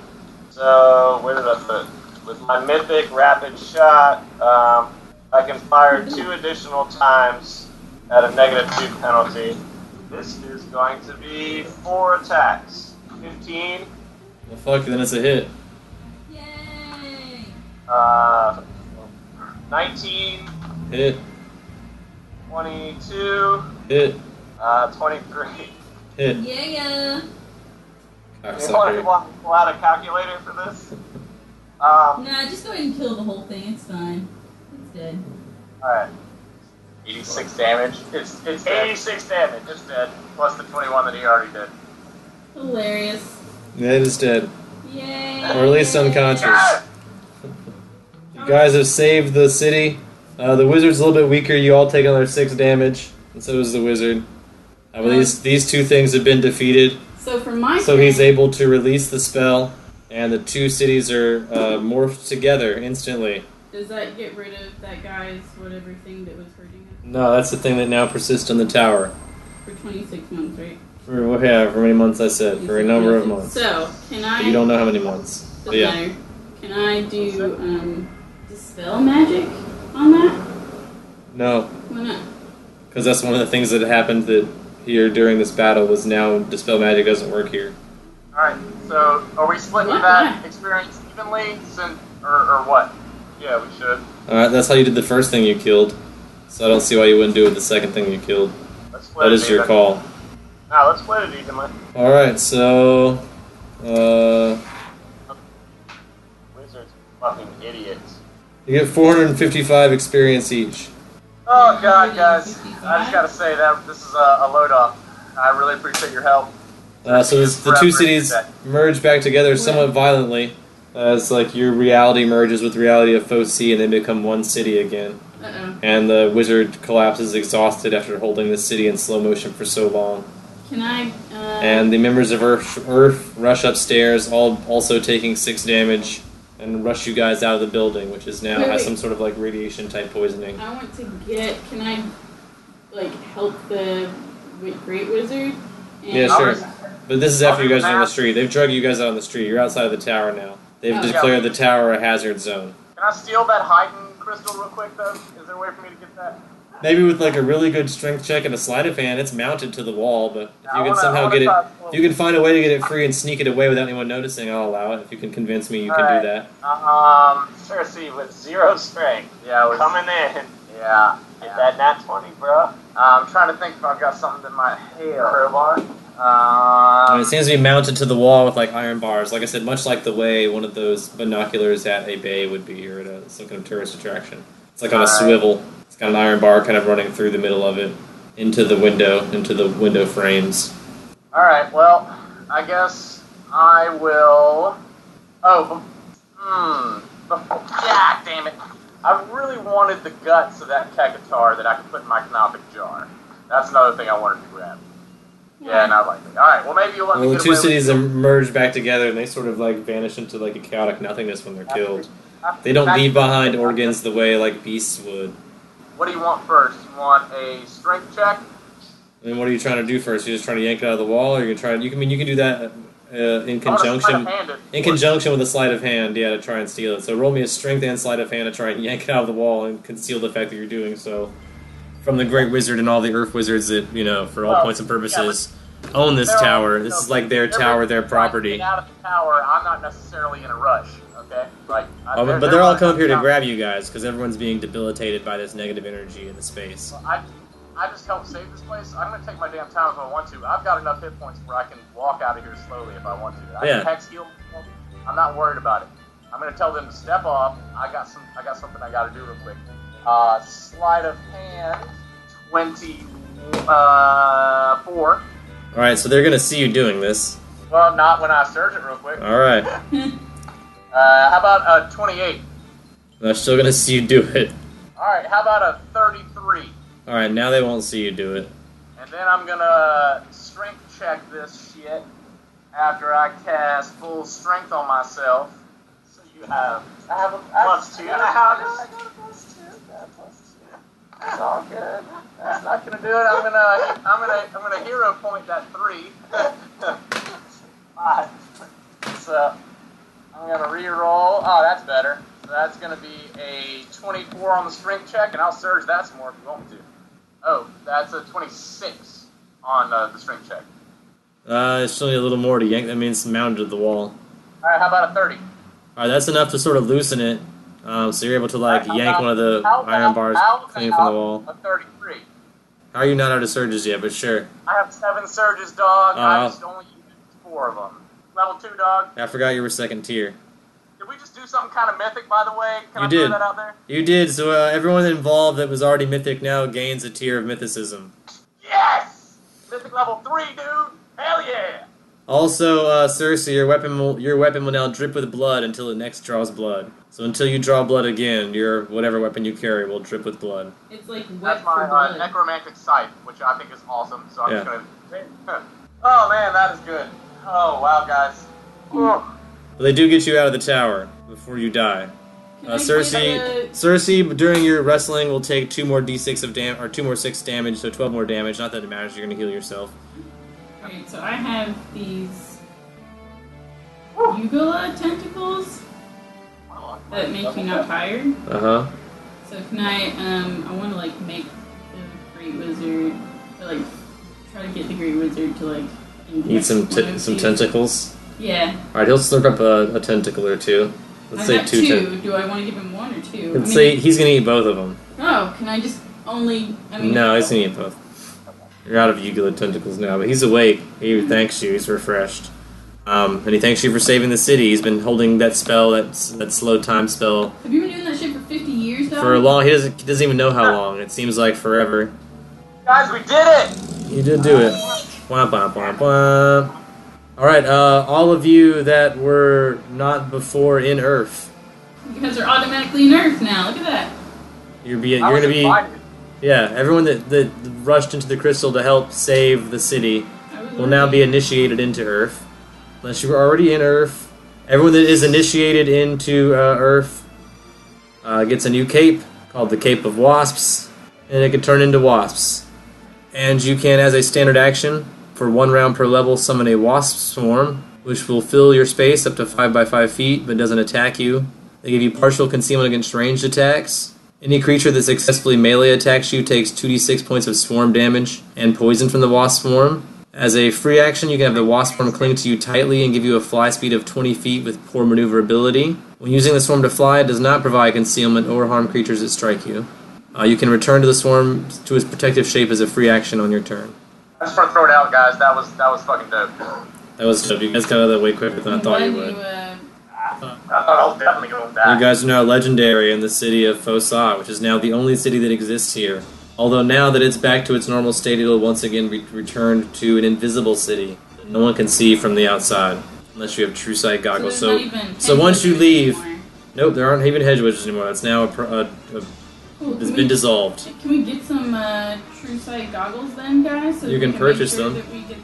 So, where did I put? With my mythic rapid shot, I can fire 2 additional times at a -2 penalty. This is going to be 4 attacks. 15, Well, fuck, then it's a hit. Yay! 19, Hit. 22, Hit. 23. Hit. Yeah. Anyone Cocksucker. want to pull out a calculator for this? Nah, just go ahead and kill the whole thing. It's fine. It's dead. Alright. 86 damage. It's 86 damage. It's dead. Plus the 21 that he already did. Hilarious. Yeah, it is dead. Yay! Or at least unconscious. You guys have saved the city. The wizard's a little bit weaker. You all take another 6 damage. And so does the wizard. But these 2 things have been defeated. So for my So turn, he's able to release the spell. And the 2 cities are morphed together instantly. does that get rid of that guy's whatever thing that was hurting him No, that's the thing that now persists on the tower. for 26 months, right? For however many months I said. For a number of months. So can I? But you don't know how many months. But Doesn't yeah. matter. Can I do dispel magic on that? No. Why not? Because that's one of the things that happened that here during this battle was now Dispel Magic doesn't work here. Alright, so are we splitting What? that experience evenly? Or what? Yeah, we should. Alright, that's how you did the first thing you killed. So I don't see why you wouldn't do it the second thing you killed. Let's split That it is your even. call. Now, let's split it evenly. Alright, so... Wizards fucking idiots. you get 455 experience each. Oh god, guys. I just gotta say that this is a load off. I really appreciate your help. So the 2 cities merge back together somewhat violently. As like your reality merges with the reality of Foe C and they become one city again. Uh-oh. And the wizard collapses exhausted after holding the city in slow motion for so long. Can I? And the members of Earth rush upstairs, all also taking 6 damage, and rush you guys out of the building, which is now Wait, has wait. some sort of like radiation type poisoning. I want to get. Can I, like, help the Great Wizard? And Yeah, sure. But this is after you guys are on the Math. street. They've drug you guys out on the street. You're outside of the tower now. They've Oh. declared the tower a hazard zone. Can I steal that hiding crystal real quick, though? Is there a way for me to get that? Maybe with like a really good strength check and a sleight of hand, it's mounted to the wall. But if you can somehow get it, if you can find a way to get it free and sneak it away without anyone noticing, I'll allow it. If you can convince me you can do that. Cersei with 0 strength. Yeah, Coming in. Yeah. Get that nat 20, bro. I'm trying to think if I've got something that might help. Crowbar. And it seems to be mounted to the wall with like iron bars. Like I said, much like the way one of those binoculars at a bay would be, or at some kind of tourist attraction. It's like on a swivel. It's got an iron bar kind of running through the middle of it into the window frames. Alright, well, I guess I will... God damn it. I really wanted the guts of that Kekatar that I could put in my Canopic jar. That's another thing I wanted to grab. Yeah, not likely. Alright, well maybe you'll let me Well, get the two away cities with merge back together, and they sort of like vanish into like a chaotic nothingness when they're killed. After They don't back- leave behind organs the way like beasts would. What do you want first? You want a strength check? I mean, what are you trying to do first? You're just trying to yank it out of the wall, or you're gonna try? You can do that in conjunction with a sleight of hand, yeah, to try and steal it. So roll me a strength and sleight of hand to try and yank it out of the wall and conceal the fact that you're doing so from the Great Wizard and all the Earth Wizards that for all points and purposes own this tower. This is like their tower, their property. Get out of the tower. I'm not necessarily in a rush. Okay, like. But they're all come up here to grab you guys because everyone's being debilitated by this negative energy in the space. Well, I just helped save this place. I'm going to take my damn time if I want to. I've got enough hit points where I can walk out of here slowly if I want to. I can hex heal. I'm not worried about it. I'm going to tell them to step off. I got something I got to do real quick. Sleight of hand, 24. All right, so they're going to see you doing this. Well, not when I surge it real quick. All right. How about 28? They're still going to see you do it. All right, how about a 33? All right, now they won't see you do it. And then I'm gonna strength check this shit after I cast full strength on myself. So I have a plus 2. I got a plus 2. That's all good. That's not gonna do it. I'm gonna hero point that 3. 5. So I'm gonna re-roll. Oh, that's better. So that's gonna be a 24 on the strength check, and I'll surge that some more if you want me to. Oh, that's a 26 on the strength check. It's only a little more to yank. That means mounted to the wall. Alright, how about a 30? Alright, that's enough to sort of loosen it. So you're able to yank one of the iron bars clean from the wall. A 33. How are you not out of surges yet? But sure. I have 7 surges, dog. I just only used 4 of them. Level 2, dog. I forgot you were second tier. Did we just do something kind of mythic, by the way? Can You I did. throw that out there? You did. So everyone involved that was already mythic now gains a tier of mythicism. Yes! Mythic level 3, dude! Hell yeah! Also, Cersei, your weapon will now drip with blood until it next draws blood. So until you draw blood again, your whatever weapon you carry will drip with blood. It's like wet That's for my blood. necromantic scythe, which I think is awesome. So I'm just gonna. Oh man, that is good. Oh wow, guys. Oh. But they do get you out of the tower before you die. Cersei, during your wrestling, will take 2 more d6 of damage, or 2 more 6 damage, so 12 more damage. Not that it matters. You're gonna heal yourself. Alright, so I have these Ugula tentacles that make you not tired. Uh-huh. So can I want to like make the Great Wizard, or like try to get the Great Wizard to like Eat some tentacles. Yeah. Alright, he'll slurp up a tentacle or 2. Let's say I have 2. Do I want to give him 1 or 2? Let's say he's gonna eat both of them. Oh, can I just only? No, he's gonna eat both. You're out of Ugula tentacles now, but he's awake. He thanks you. He's refreshed. And he thanks you for saving the city. He's been holding that spell, that slow time spell. Have you been doing that shit for 50 years, though? For a long... He doesn't even know how long. It seems like forever. Guys, we did it! You did do it. Wah, wah, wah, wah. Alright, all of you that were not before in Earth. You guys are automatically in Earth now. Look at that. You're gonna be... Yeah, everyone that rushed into the crystal to help save the city will now be initiated into Earth. Unless you were already in Earth. Everyone that is initiated into Earth gets a new cape called the Cape of Wasps, and it can turn into wasps. And you can, as a standard action, for 1 round per level, summon a wasp swarm, which will fill your space up to 5 by 5 feet, but doesn't attack you. They give you partial concealment against ranged attacks. Any creature that successfully melee attacks you takes 2d6 points of swarm damage and poison from the wasp swarm. As a free action, you can have the wasp swarm cling to you tightly and give you a fly speed of 20 feet with poor maneuverability. When using the swarm to fly, it does not provide concealment or harm creatures that strike you. You can return to the swarm to its protective shape as a free action on your turn. I just want to throw it out, guys. That was fucking dope. That was dope. You guys got out of that way quicker than I thought you would. I thought I was definitely going to die. You guys are now legendary in the city of Fossa, which is now the only city that exists here. Although now that it's back to its normal state, it'll once again be returned to an invisible city that no one can see from the outside, unless you have true sight goggles. So once you leave, nope, there aren't even hedge witches anymore. It's now Cool. It's been dissolved. Can we get some true sight goggles then, guys? So You we can purchase make sure them. That we get,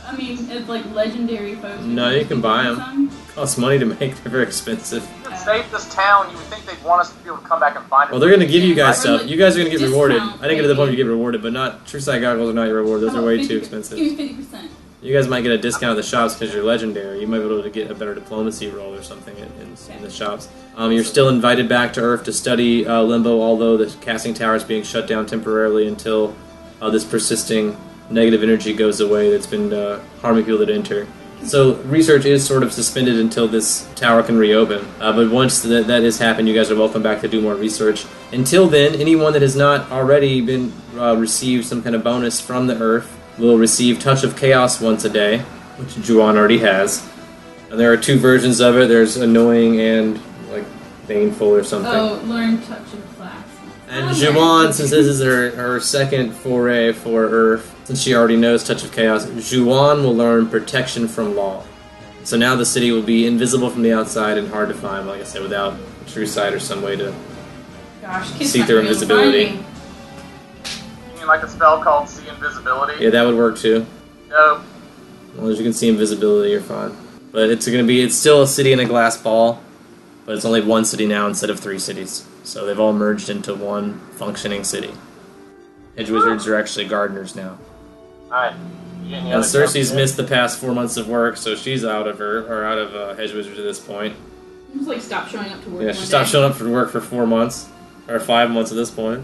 I mean, it's like legendary folks. No, you can buy them. Some. Costs money to make. They're very expensive. To save this town, you would think they'd want us to be able to come back and find it. Well, they're going to give you guys Or stuff. like You guys are going to get rewarded. discount, I didn't get to the point where maybe. you get rewarded, but not True Sight goggles are not your reward. Those How are about way 50%? too expensive. Give me 50%. You guys might get a discount at the shops because you're legendary. You might be able to get a better diplomacy roll or something in the shops. You're still invited back to Earth to study Limbo, although the casting tower is being shut down temporarily until this persisting negative energy goes away that's been harming people that enter. So research is sort of suspended until this tower can reopen. But once that has happened, you guys are welcome back to do more research. Until then, anyone that has not already been received some kind of bonus from the Earth will receive Touch of Chaos once a day, which Juan already has. And there are two versions of it. There's Annoying and like Baneful or something. Oh, learn touch of class. And Okay. Juwan, since this is her second foray for Earth, since she already knows Touch of Chaos, Juwan will learn Protection from Law. So now the city will be invisible from the outside and hard to find, like I said, without True Sight or some way to Gosh, kids see not through gonna be able to invisibility. find me. You mean like a spell called See Invisibility? Yeah, that would work too. Nope. As long as you can see invisibility, you're fine. But it's still a city in a glass ball, but it's only one city now instead of 3 cities. So they've all merged into one functioning city. Edge Wizards are actually gardeners now. Alright. You get any And other Cersei's stuff missed the past 4 months of work, so she's out of Hedge Wizards at this point. Just like stop showing up to work. Yeah, one she day. stopped showing up for work for 4 months, or 5 months at this point.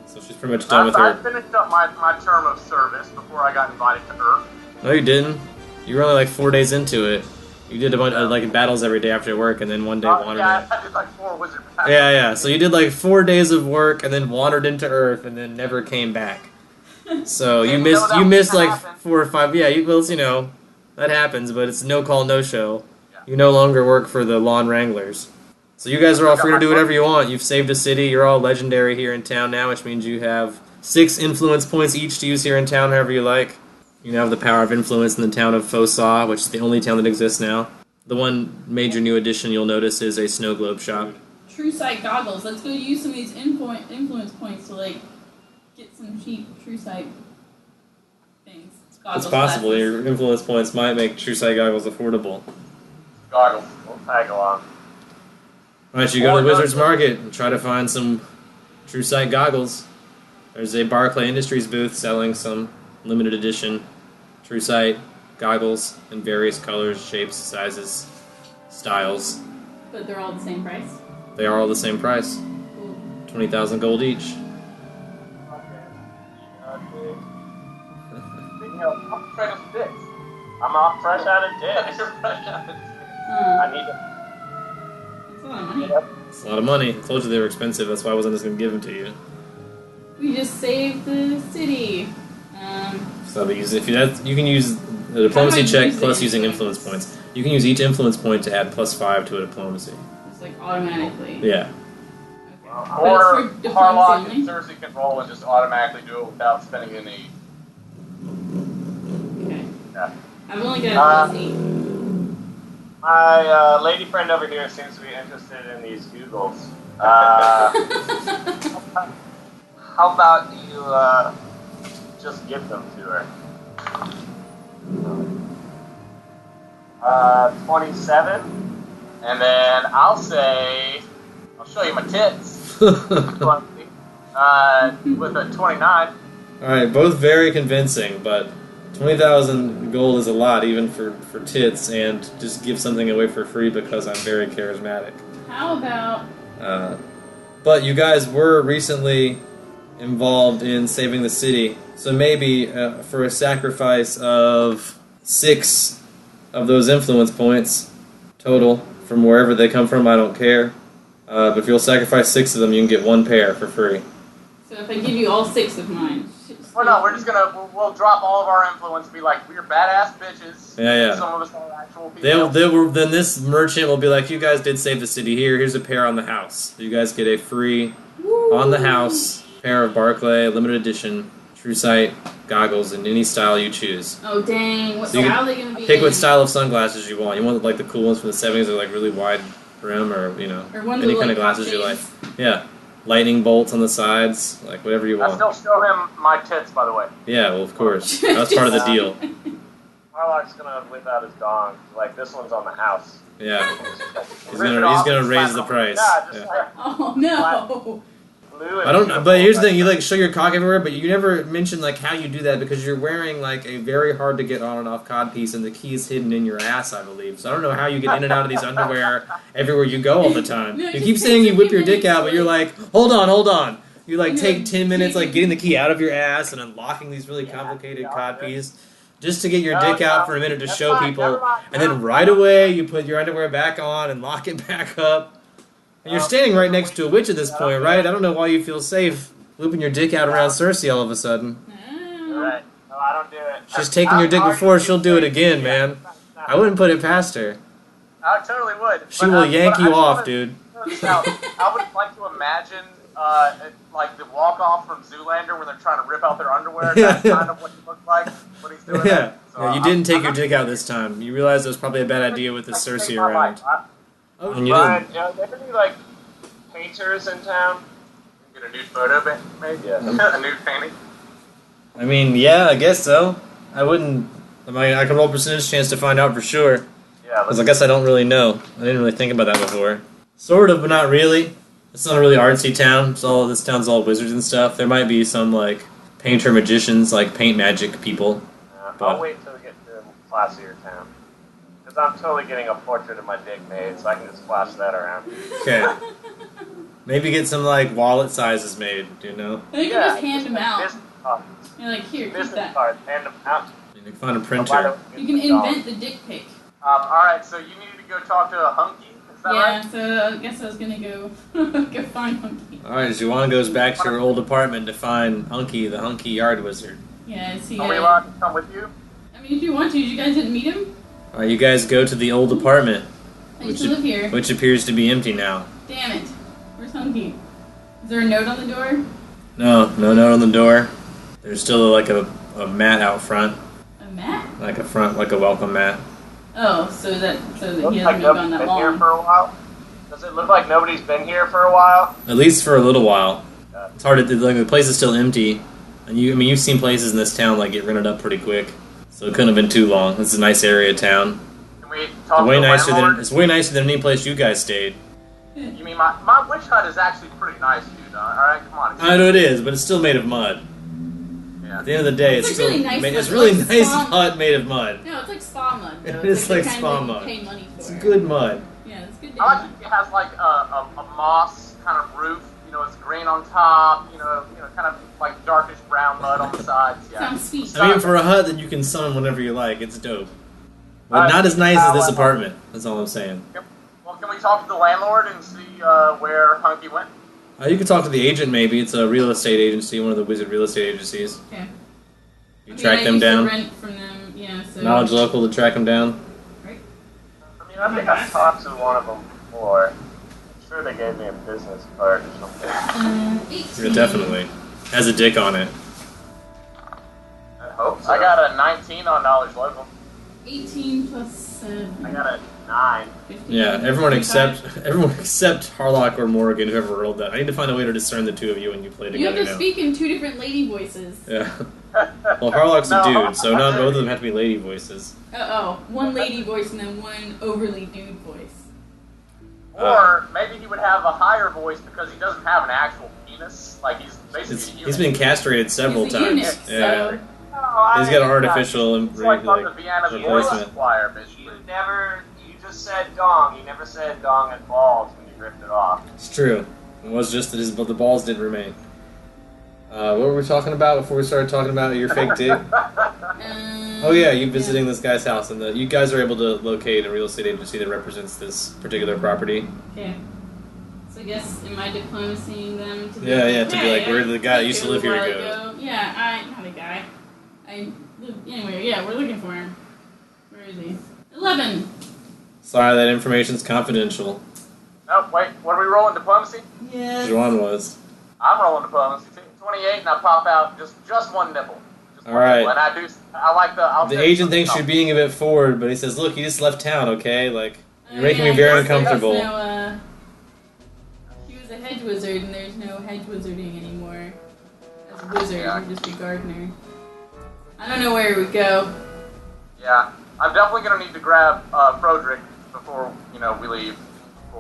So she's pretty much done with I her. finished up my term of service before I got invited to Earth. No, you didn't. You were only like 4 days into it. You did a bunch of like battles every day after work, and then one day wandered in. Yeah, I did like 4 wizard battles. Yeah. So you did like 4 days of work, and then wandered into Earth, and then never came back. So you Didn't know missed that you was missed gonna like happen. 4 or 5. Yeah, that happens, but it's no call, no show. Yeah. You no longer work for the Lawn Wranglers. So you guys are all free to do whatever you want. You've saved a city. You're all legendary here in town now, which means you have 6 influence points each to use here in town, however you like. You now have the power of influence in the town of Fosaw, which is the only town that exists now. The one major new addition you'll notice is a snow globe shop. True sight goggles. Let's go use some of these influence points to like get some cheap true sight things. It's possible. Glasses. Your influence points might make True Sight goggles affordable. Goggles. We'll tag along. Alright, so you go to the Wizards Market and try to find some True Sight goggles. There's a Barclay Industries booth selling some limited edition True Sight goggles in various colors, shapes, sizes, styles. But they're all the same price. They are all the same price. Cool. 20,000 gold each. Speaking of, I'm afraid of sticks. I'm all fresh out of dicks. You're fresh out of sticks. I need to. That's a lot of money. It's a lot of money. I told you they were expensive, that's why I wasn't just going to give them to you. We just saved the city. So you can use a diplomacy How do I check use the plus using influence? influence points. You can use each influence point to add +5 to a diplomacy. It's like automatically. Yeah. Okay. Or But it's for diplomacy Harlock only? and Cersei can roll and just automatically do it without spending any. Okay. Yeah. I've only got a +8. My lady friend over here seems to be interested in these Googles. How about you just give them to her? 27? And then I'll say, I'll show you my tits. With a 29. Alright, both very convincing, but 20,000 gold is a lot even for tits, and just give something away for free because I'm very charismatic. How about But you guys were recently involved in saving the city, so maybe for a sacrifice of 6 of those influence points total, from wherever they come from, I don't care. But if you'll sacrifice 6 of them, you can get 1 pair for free. so if I give you all 6 of mine? Well, no, we're just gonna, we'll drop all of our influence, be like, we're badass bitches. Yeah. Some of us are actual people. Then this merchant will be like, you guys did save the city here, here's a pair on the house. You guys get a free, on the house, pair of Barclay, limited edition, True Sight goggles in any style you choose. Oh dang! What So you style are can they gonna be? Pick what in? style of sunglasses you want. You want like the cool ones from the 70s or like really wide brim or, Or ones any with, kind of like, glasses you like. pop shades? Yeah. lightning bolts on the sides, like whatever you I want. still show him my tits, by the way. Yeah, well, of course. That was part of the deal. Harlock's gonna whip out his dong. Like, this one's on the house. Yeah. He's Rip it gonna off and raise slap the it on. price. Yeah, just Yeah. like Oh no! blue and I don't. beautiful. But here's the thing: you like show your cock everywhere, but you never mention like how you do that because you're wearing like a very hard to get on and off cod piece, and the key is hidden in your ass, I believe. So I don't know how you get in and out of these underwear everywhere you go all the time. No, You just keep take saying you 2 whip your dick minutes out, to, but you're like- like, hold on. You like And take then 10 minutes like take- getting the key out of your ass and unlocking these really complicated cod piece. Just to get your dick out for a minute to That's show fine, people, never mind, and then right away you put your underwear back on and lock it back up. And you're standing right next to a witch at this point, right? I don't know why you feel safe looping your dick out around Cersei all of a sudden. You're right. No, I don't do it. She's taking your dick before, she'll do it again, man. I wouldn't put it past her. I totally would. She will yank you off, dude. I would like to imagine, like the walk off from Zoolander when they're trying to rip out their underwear. That's kind of what he looked like when he's doing Yeah. that. So, Yeah, you didn't take your dick out this time. You realized it was probably a bad idea with the Cersei around. Oh, and you Brian, didn't. you know, there any like painters in town? Get a nude photo, maybe. Yeah. A nude painting. I mean, yeah, I guess so. I wouldn't. I mean, I could roll percentage chance to find out for sure. Yeah. Because I guess I don't really know. I didn't really think about that before. Sort of, but not really. It's not a really artsy town. This town's all wizards and stuff. There might be some like painter magicians, like paint magic people. I'll wait till we get to a classier town. Because I'm totally getting a portrait of my dick made, so I can just flash that around. Okay. Maybe get some like wallet sizes made. Do you know? I think you just hand them out. Business cards. You're like, here, keep Business that. cards. Hand them out. You can find a Oh, by the printer. way, You can invent the dick pic. Alright, so you needed to go talk to a hunky, is that Yeah, right? so I guess I was gonna go go find Hunky. All right, Juwan goes back to her old apartment to find Hunky, the hunky yard wizard. Yeah, is he? Are we allowed to come with you? I mean, if you want to, you guys didn't meet him. All right, you guys go to the old apartment, I used to live here. which appears to be empty now. Damn it. Where's Hunky? Is there a note on the door? No note on the door. There's still like a mat out front, A mat? like a welcome mat. Oh, so that he Looks hasn't like been nobody's gone that been here long. for a while. Does it look like nobody's been here for a while? At least for a little while. It's hard to like the place is still empty, and you've seen places in this town like get rented up pretty quick, so it couldn't have been too long. It's a nice area of town. Can we talk to Way the nicer landlord? it's way nicer than any place you guys stayed. You mean my witch hut is actually pretty nice, dude. Alright, come on. I know it is, but it's still made of mud. Yeah. At the end of the day, It's it's like still really nice it's mud, really like nice spa- hut made of mud. No, it's like spa mud. Though. It is the like kind spa that you mud. Pay money for. It's good mud. Yeah, it's good. I like it has like a moss kind of roof. You know, it's green on top. You know, kind of like darkish brown mud on the sides. Yeah. Sounds sweet. I mean, for a hut that you can summon whenever you like, it's dope. But Alright, not as nice as this well, apartment. That's all I'm saying. Well, can we talk to the landlord and see where Hunky went? You could talk to the agent, maybe. It's a real estate agency, one of the wizard real estate agencies. Okay. You track I them used to down. rent from them. Yeah. So. Knowledge local to track them down. Right. I mean, I think I've talked to one of them before. I'm sure they gave me a business card or something. 18. Yeah, definitely. Has a dick on it. I hope so. I got a 19 on knowledge local. 18 plus 7. I got a 9. 15, Yeah, everyone 25. except Harlock or Morgan, whoever rolled that. I need to find a way to discern the two of you when you play You have together to now. speak in 2 different lady voices. Yeah. Well, Harlock's a No, dude, so not both of them have to be lady voices. One lady voice and then one overly dude voice. Or maybe he would have a higher voice because he doesn't have an actual penis. Like he's basically. He's been castrated several He's a times. eunuch, Yeah. so He's got an artificial It's like from the like, Vienna replacement. Choir, basically. You just said dong. You never said dong and balls when you ripped it off. It's true. It was just that the balls did remain. What were we talking about before we started talking about your fake dick? Oh yeah, you visiting this guy's house, and you guys are able to locate a real estate agency that represents this particular property. Okay. So I guess am I diplomacying them to be Yeah, to be like, "Hey, where did the guy that I used to spoke live a here while go?" ago." Yeah, not a guy. Anyway, yeah, we're looking for him. Where is he? 11. Sorry, that information's confidential. Oh, wait, what are we rolling? Diplomacy? Yes. Juan was. I'm rolling diplomacy too. 28, and I pop out just one nipple. Just one All right. nipple. And I like the. I'll The take agent some thinks stuff. you're being a bit forward, but he says, "Look, you just left town, okay? Like, you're Oh, making yeah, me very I guess uncomfortable." no, he was a hedge wizard, and there's no hedge wizarding anymore. As a wizard, you're just a gardener. I don't know where it would go. Yeah, I'm definitely gonna need to grab Frodrick before we leave.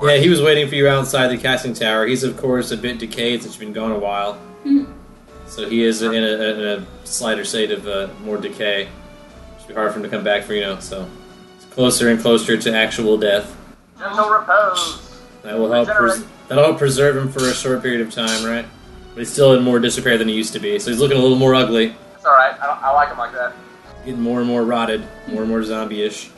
Yeah, he was waiting for you outside the casting tower. He's of course a bit decayed since you've been gone a while, so he is in a slighter state of more decay. It'll be hard for him to come back for so it's closer and closer to actual death. Gentle repose. That will help. That'll help preserve him for a short period of time, right? But he's still in more disrepair than he used to be, so he's looking a little more ugly. It's all right. I like him like that. Getting more and more rotted, more and more zombie-ish.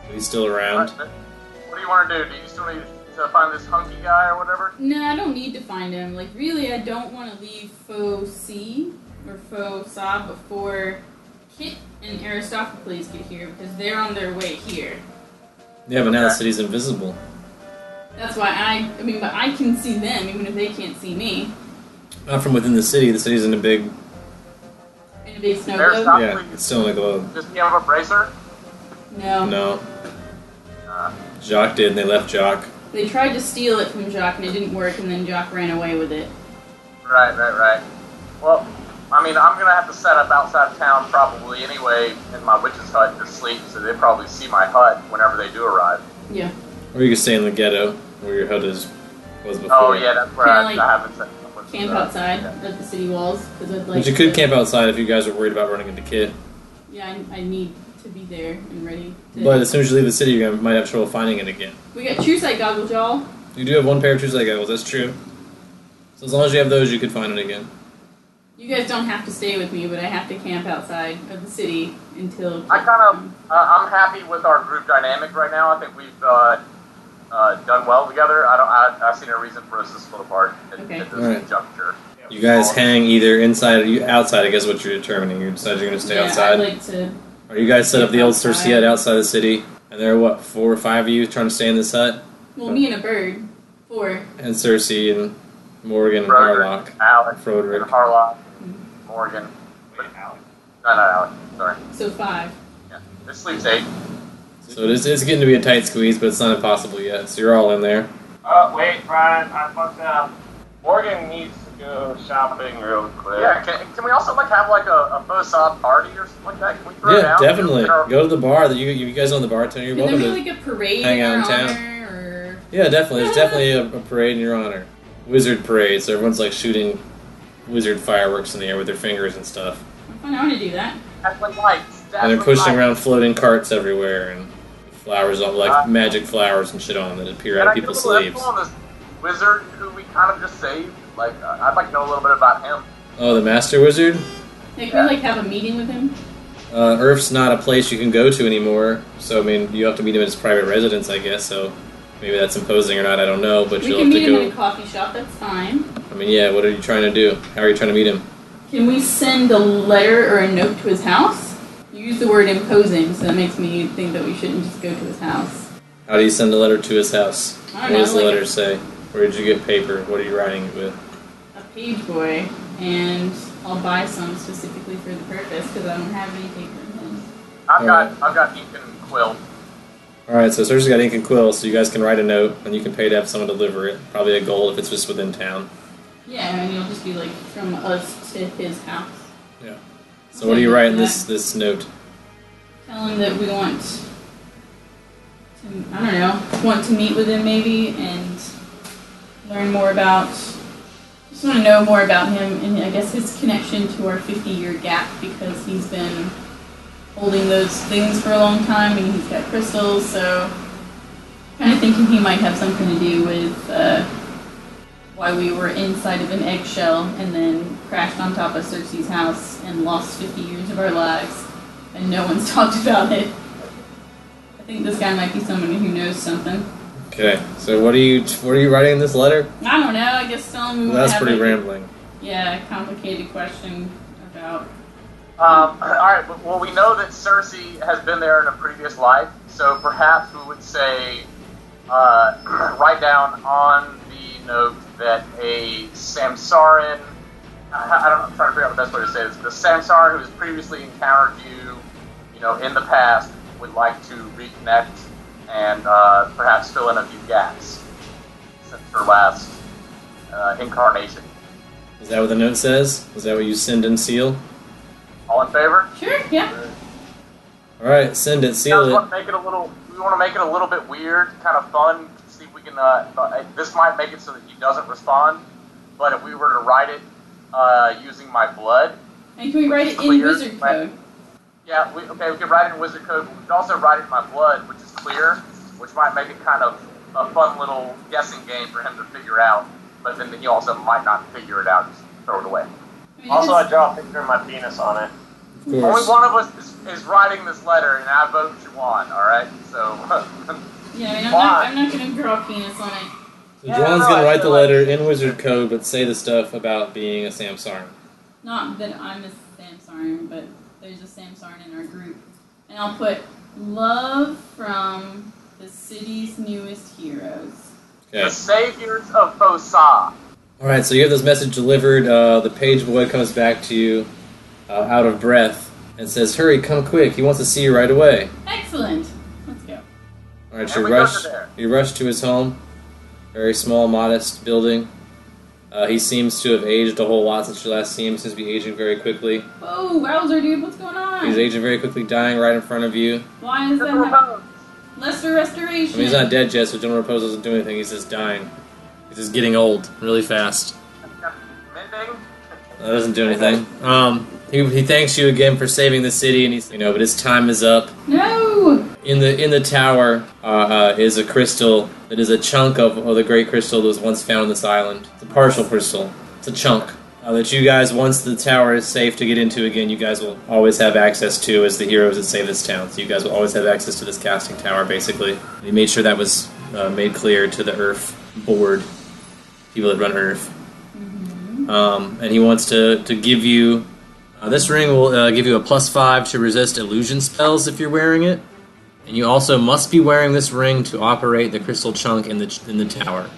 But he's still around. What do you want to do? Do you still need to find this hunky guy or whatever? No, I don't need to find him. Like, really, I don't want to leave Faux C or Faux Sa before Kit and Aristocles get here, because they're on their way here. Yeah, but now the city's invisible. That's why but I can see them, even if they can't see me. Not from within the city. The city's in a big snow globe? Yeah, it's still in a globe. Does he have a bracer? No. No. Jacques did, and they left Jacques. They tried to steal it from Jacques, and it didn't work, and then Jacques ran away with it. Right. Well, I'm gonna have to set up outside town probably anyway in my witch's hut to sleep, so they probably see my hut whenever they do arrive. Yeah. Or you could stay in the ghetto, where your hut was before. Oh yeah, that's where I haven't set up. Camp outside of the city walls, because I'd like. But you could camp outside if you guys are worried about running into Kid. Yeah, I need to be there and ready. But as soon as you leave the city, you might have trouble finding it again. We got true sight goggles, y'all. You do have one pair of true sight goggles. That's true. So as long as you have those, you could find it again. You guys don't have to stay with me, but I have to camp outside of the city until. I'm happy with our group dynamic right now. I think we've done well together. I see no reason for us to split apart at this juncture. You guys hang either inside or outside, I guess what you're determining. You decide you're going to stay outside? I'd like to. Or you guys set up the old Cersei hut outside the city, and there are, 4 or 5 of you trying to stay in this hut? Well, me and a bird. 4. And Cersei and Morgan and Harlock. Alec. Frodrick. And Harlock. Morgan. Alec. Not Alec. Sorry. So 5. Yeah. This sleeps 8. So it's getting to be a tight squeeze, but it's not impossible yet. So you're all in there. Oh, wait, Brian, I fucked up. Morgan needs to go shopping real quick. Yeah, can we also have a faux party or something like that? Can we throw it Yeah, out? definitely. Go to the bar. You guys own the bartender. You're welcome Can there to be a parade hang in out our in town. honor, or... Yeah, definitely. There's definitely a parade in your honor. Wizard parade. So everyone's shooting wizard fireworks in the air with their fingers and stuff. I want to do that. Dazzling lights. And they're pushing around floating carts everywhere and flowers on magic flowers and shit on them that appear out of people's sleeves. On this wizard who we kind of just saved. I'd like to know a little bit about him. Oh, the Master Wizard? Hey, can we have a meeting with him? Earth's not a place you can go to anymore, so you have to meet him at his private residence, I guess. So maybe that's imposing or not, I don't know. But we you'll can have to meet go. him in a coffee shop. That's fine. What are you trying to do? How are you trying to meet him? Can we send a letter or a note to his house? You use the word imposing, so that makes me think that we shouldn't just go to his house. How do you send a letter to his house? I don't What know, does the letter say? Where did you get paper? What are you writing it with? A page boy, and I'll buy some specifically for the purpose because I don't have any paper in his. I've got ink and quill. Alright, so Cersei's got ink and quill, so you guys can write a note, and you can pay to have someone deliver it. Probably a gold if it's just within town. Yeah, and it'll just be from us to his house. Yeah. So what do you write in this note? Tell him that we want to meet with him maybe and learn more about. Just want to know more about him and I guess his connection to our 50-year gap because he's been holding those things for a long time and he's got crystals, so kind of thinking he might have something to do with why we were inside of an eggshell and then crashed on top of Cersei's house and lost 50 years of our lives and no one's talked about it. I think this guy might be someone who knows something. Okay, so what are you writing in this letter? I don't know, I guess tell him we That's have pretty rambling. Yeah, a complicated question about... Alright, well we know that Cersei has been there in a previous life, so perhaps we would say, write down on the note that a Samsarin, I'm trying to figure out the best way to say this, the Samsar who has previously encountered you, in the past, would like to reconnect and perhaps fill in a few gaps since her last incarnation. Is that what the note says? Is that what you send and seal? All in favor? Sure, yeah. All right, send it, seal We it. want to make it a little bit weird, kind of fun. See if we can. This might make it so that he doesn't respond. But if we were to write it using my blood, And can we write it in clear, wizard code? yeah, we could write it in wizard code. But we could also write it in my blood, which is clear, which might make it kind of a fun little guessing game for him to figure out. But then he also might not figure it out, just throw it away. I mean, Also, if I draw a picture of my penis on it. Of Only course. one of us is writing this letter, and I vote Juwan, alright? So, yeah, I mean, Why? I'm not going to draw a penis on it. So Yeah, Juan's no, gonna I write the feel letter in wizard code, but say the stuff about being a Samsarn. Not that I'm a Samsarn, but there's a Samsarn in our group. And I'll put love from the city's newest heroes. Okay. the saviors of Bosa. All right. So you have this message delivered. The page boy comes back to you, out of breath, and says, "Hurry, come quick. He wants to see you right away." Excellent. Let's go. All right. And You we go rush. to there. You rush to his home. Very small, modest building. He seems to have aged a whole lot since you last seen him. Seems to be aging very quickly. Whoa, wowzer, dude, what's going on? He's aging very quickly, dying right in front of you. Why is that Different happening? pose. Lesser restoration. I mean, he's not dead yet, so General Repose doesn't do anything. He's just dying. He's just getting old really fast. Mending. That doesn't do anything. He thanks you again for saving the city, and but his time is up. No! In the tower is a crystal that is a chunk of the great crystal that was once found on this island. It's a partial crystal. It's a chunk that you guys, once the tower is safe to get into again, you guys will always have access to as the heroes that save this town. So you guys will always have access to this casting tower, basically. He made sure that was made clear to the Earth board, people that run Earth. And he wants to give you... this ring will give you a +5 to resist illusion spells if you're wearing it. And you also must be wearing this ring to operate the crystal chunk in the tower.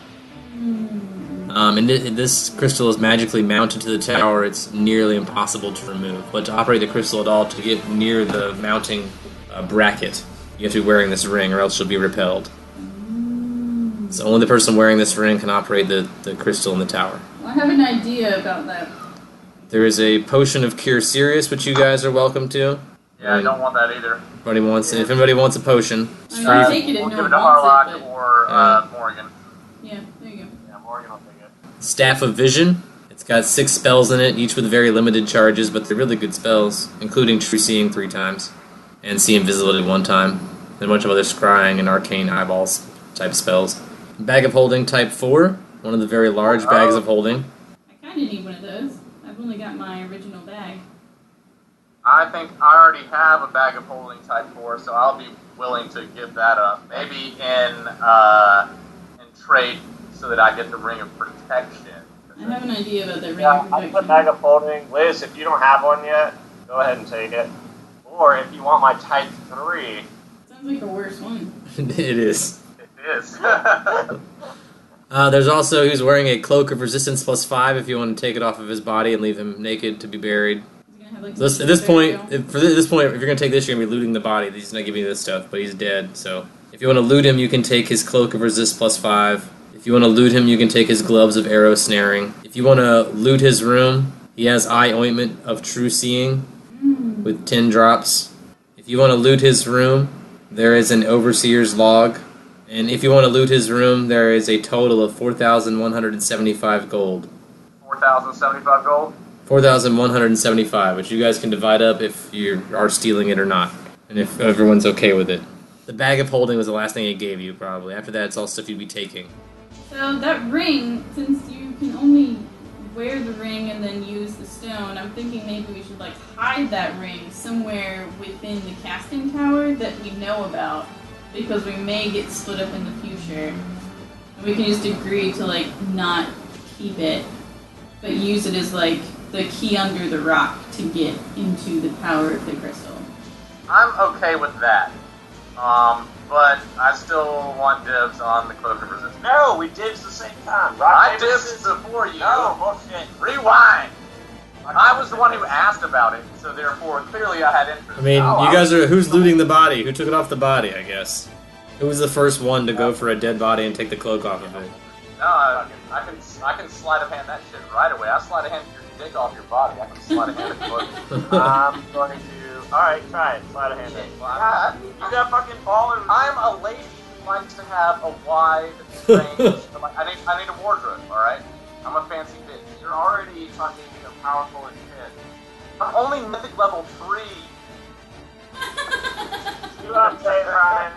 And this crystal is magically mounted to the tower. It's nearly impossible to remove. But to operate the crystal at all, to get near the mounting bracket, you have to be wearing this ring, or else you'll be repelled. So only the person wearing this ring can operate the crystal in the tower. Well, I have an idea about that. There is a potion of Cure Serious, which you guys are welcome to. Yeah, I don't want that either. If anybody wants a potion, I mean, I'll take it if We'll no give it one to wants Harlock it, or Morgan. but... Yeah, there you go. Yeah, Morgan will take it. Staff of Vision. It's got 6 spells in it, each with very limited charges, but they're really good spells, including True Seeing 3 times, and See Invisibility 1 time, and a bunch of other Scrying and Arcane Eyeballs type spells. Bag of Holding type 4, one of the very large bags of holding. I kind of need one of those. I've only got my original bag. I think I already have a bag of holding type 4, so I'll be willing to give that up. Maybe in trade so that I get the Ring of Protection. I have an idea about that ring Yeah, of I put protection. bag of holding. Liz, if you don't have one yet, go ahead and take it. Or if you want my type 3, Sounds like a worse one. It is. It is. There's also, he's wearing a Cloak of Resistance +5 if you want to take it off of his body and leave him naked to be buried. He's gonna have like So some at this burial. point, if you're going to take this, you're going to be looting the body. He's not giving you this stuff, but he's dead. So if you want to loot him, you can take his Cloak of Resist +5. If you want to loot him, you can take his Gloves of Arrow Snaring. If you want to loot his room, he has Eye Ointment of True Seeing with 10 drops. If you want to loot his room, there is an Overseer's Log. And if you want to loot his room, there is a total of 4,175 gold. 4,075 gold. 4,175, which you guys can divide up if you are stealing it or not, and if everyone's okay with it. The bag of holding was the last thing it gave you, probably. After that, it's all stuff you'd be taking. So that ring, since you can only wear the ring and then use the stone, I'm thinking maybe we should like hide that ring somewhere within the casting tower that we know about, because we may get split up in the future. And we can just agree to like not keep it, but use it as like the key under the rock to get into the power of the crystal. I'm okay with that. But I still want dibs on the Cloak of Resistance. no, we did at the same time. I Rock, paper, dibs scissors. before you. No, bullshit. Rewind. I was the one who asked about it, so therefore clearly I had interest. I mean, Oh, you I guys was- are... Who's looting the body? Who took it off the body, I guess? Who was the first one to go for a dead body and take the cloak off of it? No, I can can sleight of hand that shit right away. I sleight of hand your dick off your body. I can sleight of hand it. I'm going to. Alright, try it. Sleight of hand it. Yeah, You got fucking ballers. I'm a lady who likes to have a wide range. I need a wardrobe, alright? I'm a fancy bitch. You're already fucking powerful as shit. I'm only mythic level 3. You know what I'm saying, Ryan?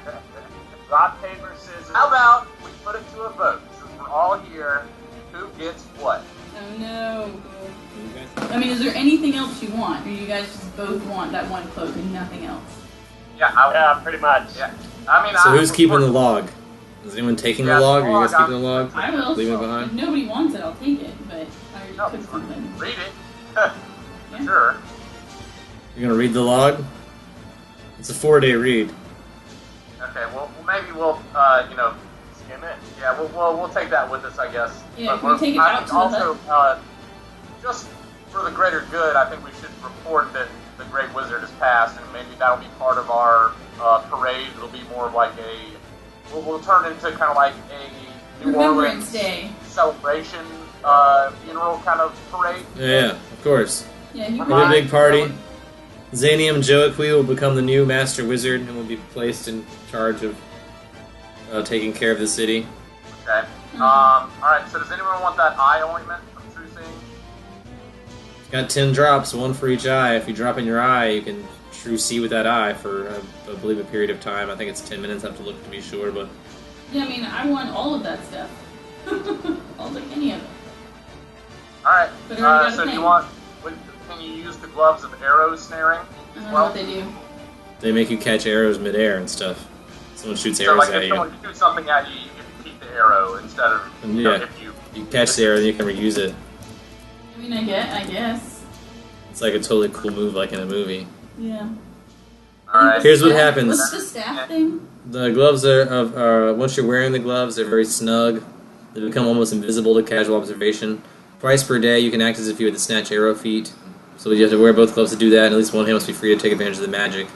Rock, paper, scissors. How about we put it to a vote? Since we're all here, who gets what? Oh no. I mean, is there anything else you want? Or you guys just both want that one cloak and nothing else? Yeah, pretty much. Yeah. I mean, So who's keeping the log? Is anyone taking the log? Are you guys keeping the log? I will. Leaving it If behind? nobody wants it, I'll take it, but I No, could something. read it. Yeah. Sure. You're gonna read the log? It's a 4-day read. Okay. Well, maybe we'll, Skim it. yeah, we'll take that with us, I guess. Yeah, But can we take it I out think to the also, just for the greater good, I think we should report that the Great Wizard has passed, and maybe that'll be part of our parade. It'll be more of like we'll turn into kind of like a New Remembrance Orleans Day. celebration, funeral kind of parade. Yeah, of course. Yeah, you It'll be a big party. Zanium Joaqui will become the new Master Wizard and will be placed in charge of taking care of the city. Okay. Alright, so does anyone want that eye ointment from True Seeing? Got 10 drops, one for each eye. If you drop in your eye, you can true see with that eye for, I believe, a period of time. I think it's 10 minutes. I have to look to be sure, but Yeah, I mean, I want all of that stuff. I'll take any of it. Alright, But I already got so a do you thing. want, can you use the gloves of arrow snaring? I don't know what they do. they make you catch arrows midair and stuff. Someone shoots So arrows like at if you. someone shoots something at you, you can keep the arrow instead of, And know, yeah. if you... You catch the arrow and you can reuse it. I mean, I guess. It's like a totally cool move, like in a movie. Yeah. Alright. Here's what happens. What's the staff thing? The gloves are once you're wearing the gloves, they're very snug. They become almost invisible to casual observation. Twice per day, you can act as if you had the snatch arrow feat. So you have to wear both gloves to do that, and at least one hand must be free to take advantage of the magic.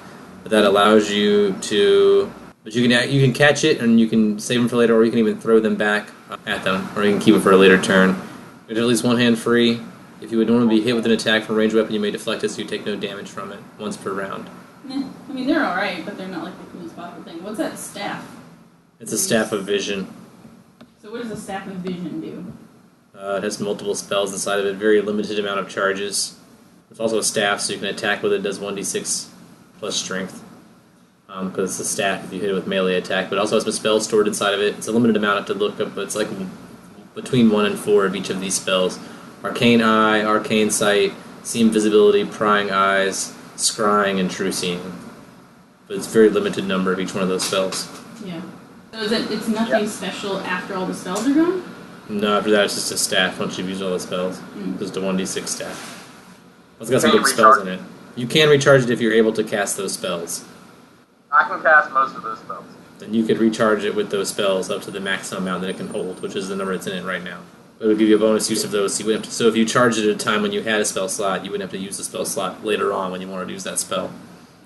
But that allows you to... But you can catch it, and you can save them for later, or you can even throw them back at them, or you can keep it for a later turn. You have at least one hand free. If you would normally be hit with an attack from a ranged weapon, you may deflect it so you take no damage from it, once per round. I mean, they're alright, but they're not like the coolest possible thing. What's that staff? It's a staff of vision. So what does a staff of vision do? It has multiple spells inside of it, very limited amount of charges. It's also a staff, so you can attack with it. It does 1d6 plus strength. Because it's a staff if you hit it with melee attack. But it also has some spells stored inside of it. It's a limited amount I have to look up, but it's like between 1 and 4 of each of these spells. Arcane Eye, Arcane Sight, See Invisibility, Prying Eyes, Scrying, and True Seeing. But it's a very limited number of each one of those spells. Yeah. So it's nothing special after all the spells are gone? No, after that it's just a staff once you've used all the spells. Just a 1d6 staff. It's got some Can you good spells recharge in it. You can recharge it if you're able to cast those spells. I can cast most of those spells. Then you could recharge it with those spells up to the maximum amount that it can hold, which is the number that's in it right now. But it would give you a bonus use of those. So, you wouldn't have to, so if you charged it at a time when you had a spell slot, you wouldn't have to use the spell slot later on when you wanted to use that spell.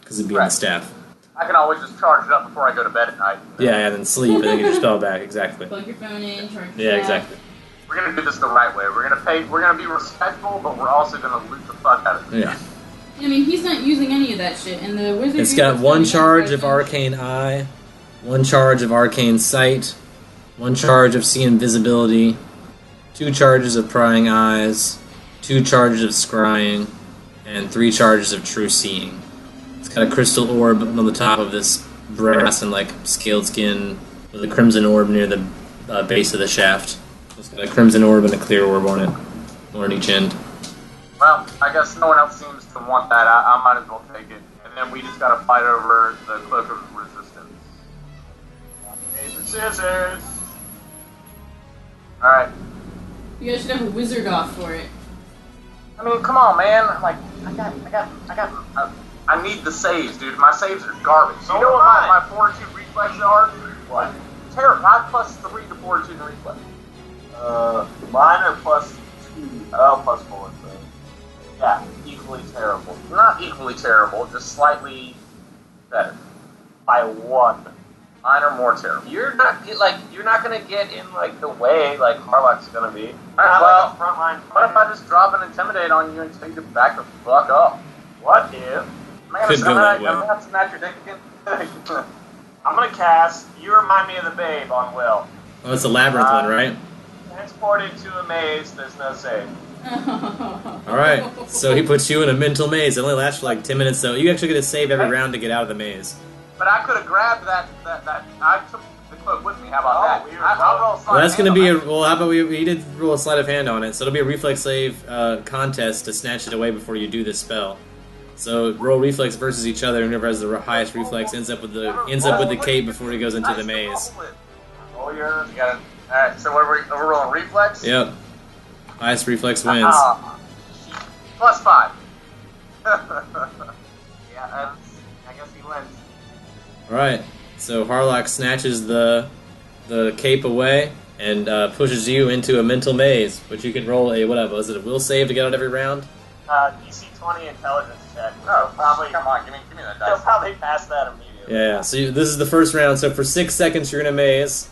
Because it'd be in the Right. staff. I can always just charge it up before I go to bed at night. Yeah, and then sleep and then get your spell back. Exactly. Plug your phone in, charge Yeah, your exactly. We're gonna do this the right way. We're gonna be respectful, but we're also gonna loot the fuck out of it. Yeah. I mean, he's not using any of that shit, and the wizard... It's got one charge of Arcane Eye, one charge of Arcane Sight, one charge of See Invisibility, 2 charges of Prying Eyes, 2 charges of Scrying, and 3 charges of True Seeing. It's got a crystal orb on the top of this brass and scaled skin with a crimson orb near the base of the shaft. It's got a crimson orb and a clear orb on it, one on each end. Well, I guess no one else seems to want that. I might as well take it. And then we just gotta fight over the Cloak of Resistance. Paper, scissors. Alright. You guys should have a wizard off for it. I mean, come on, man. I need the saves, dude. My saves are garbage. So you know do what I. my fortitude reflex are? What? Terrible. I have +3 to fortitude and reflex. Mine are +2. Oh, +4. So. Yeah, equally terrible. Not equally terrible, just slightly better. By 1. Mine are more terrible. You're not gonna get in like the way like Harlock's gonna be. Alright, Not well, like a frontline what if fighter. I just drop an intimidate on you and tell you to back the fuck up? What if Man, Could go that way. I'm gonna snatch your dick again. I'm gonna cast You Remind Me of the Babe on Will. Oh, it's a labyrinth one, right? Transported to a maze, there's no save. Alright, so he puts you in a mental maze. It only lasts for like 10 minutes, so you actually get to save every round to get out of the maze. But I could have grabbed that. I took the cloak with me. How about that? weird. I'll roll Well, that's going to to be how about we did roll a sleight of hand on it, so it'll be a reflex save contest to snatch it away before you do this spell. So roll reflex versus each other, and whoever has the highest reflex ends up with the cape before he goes into the maze. Oh, you got it. All right. So what are we're rolling reflex? Yep. Highest reflex wins. Plus 5. Yeah, I guess he wins. Alright, so Harlock snatches the cape away and pushes you into a mental maze, which you can roll a, whatever, is it a will save to get out every round? DC 20 intelligence check. Oh, Probably. come on, give me that He'll dice. probably pass that immediately. Yeah, so this is the first round, so for 6 seconds you're in a maze.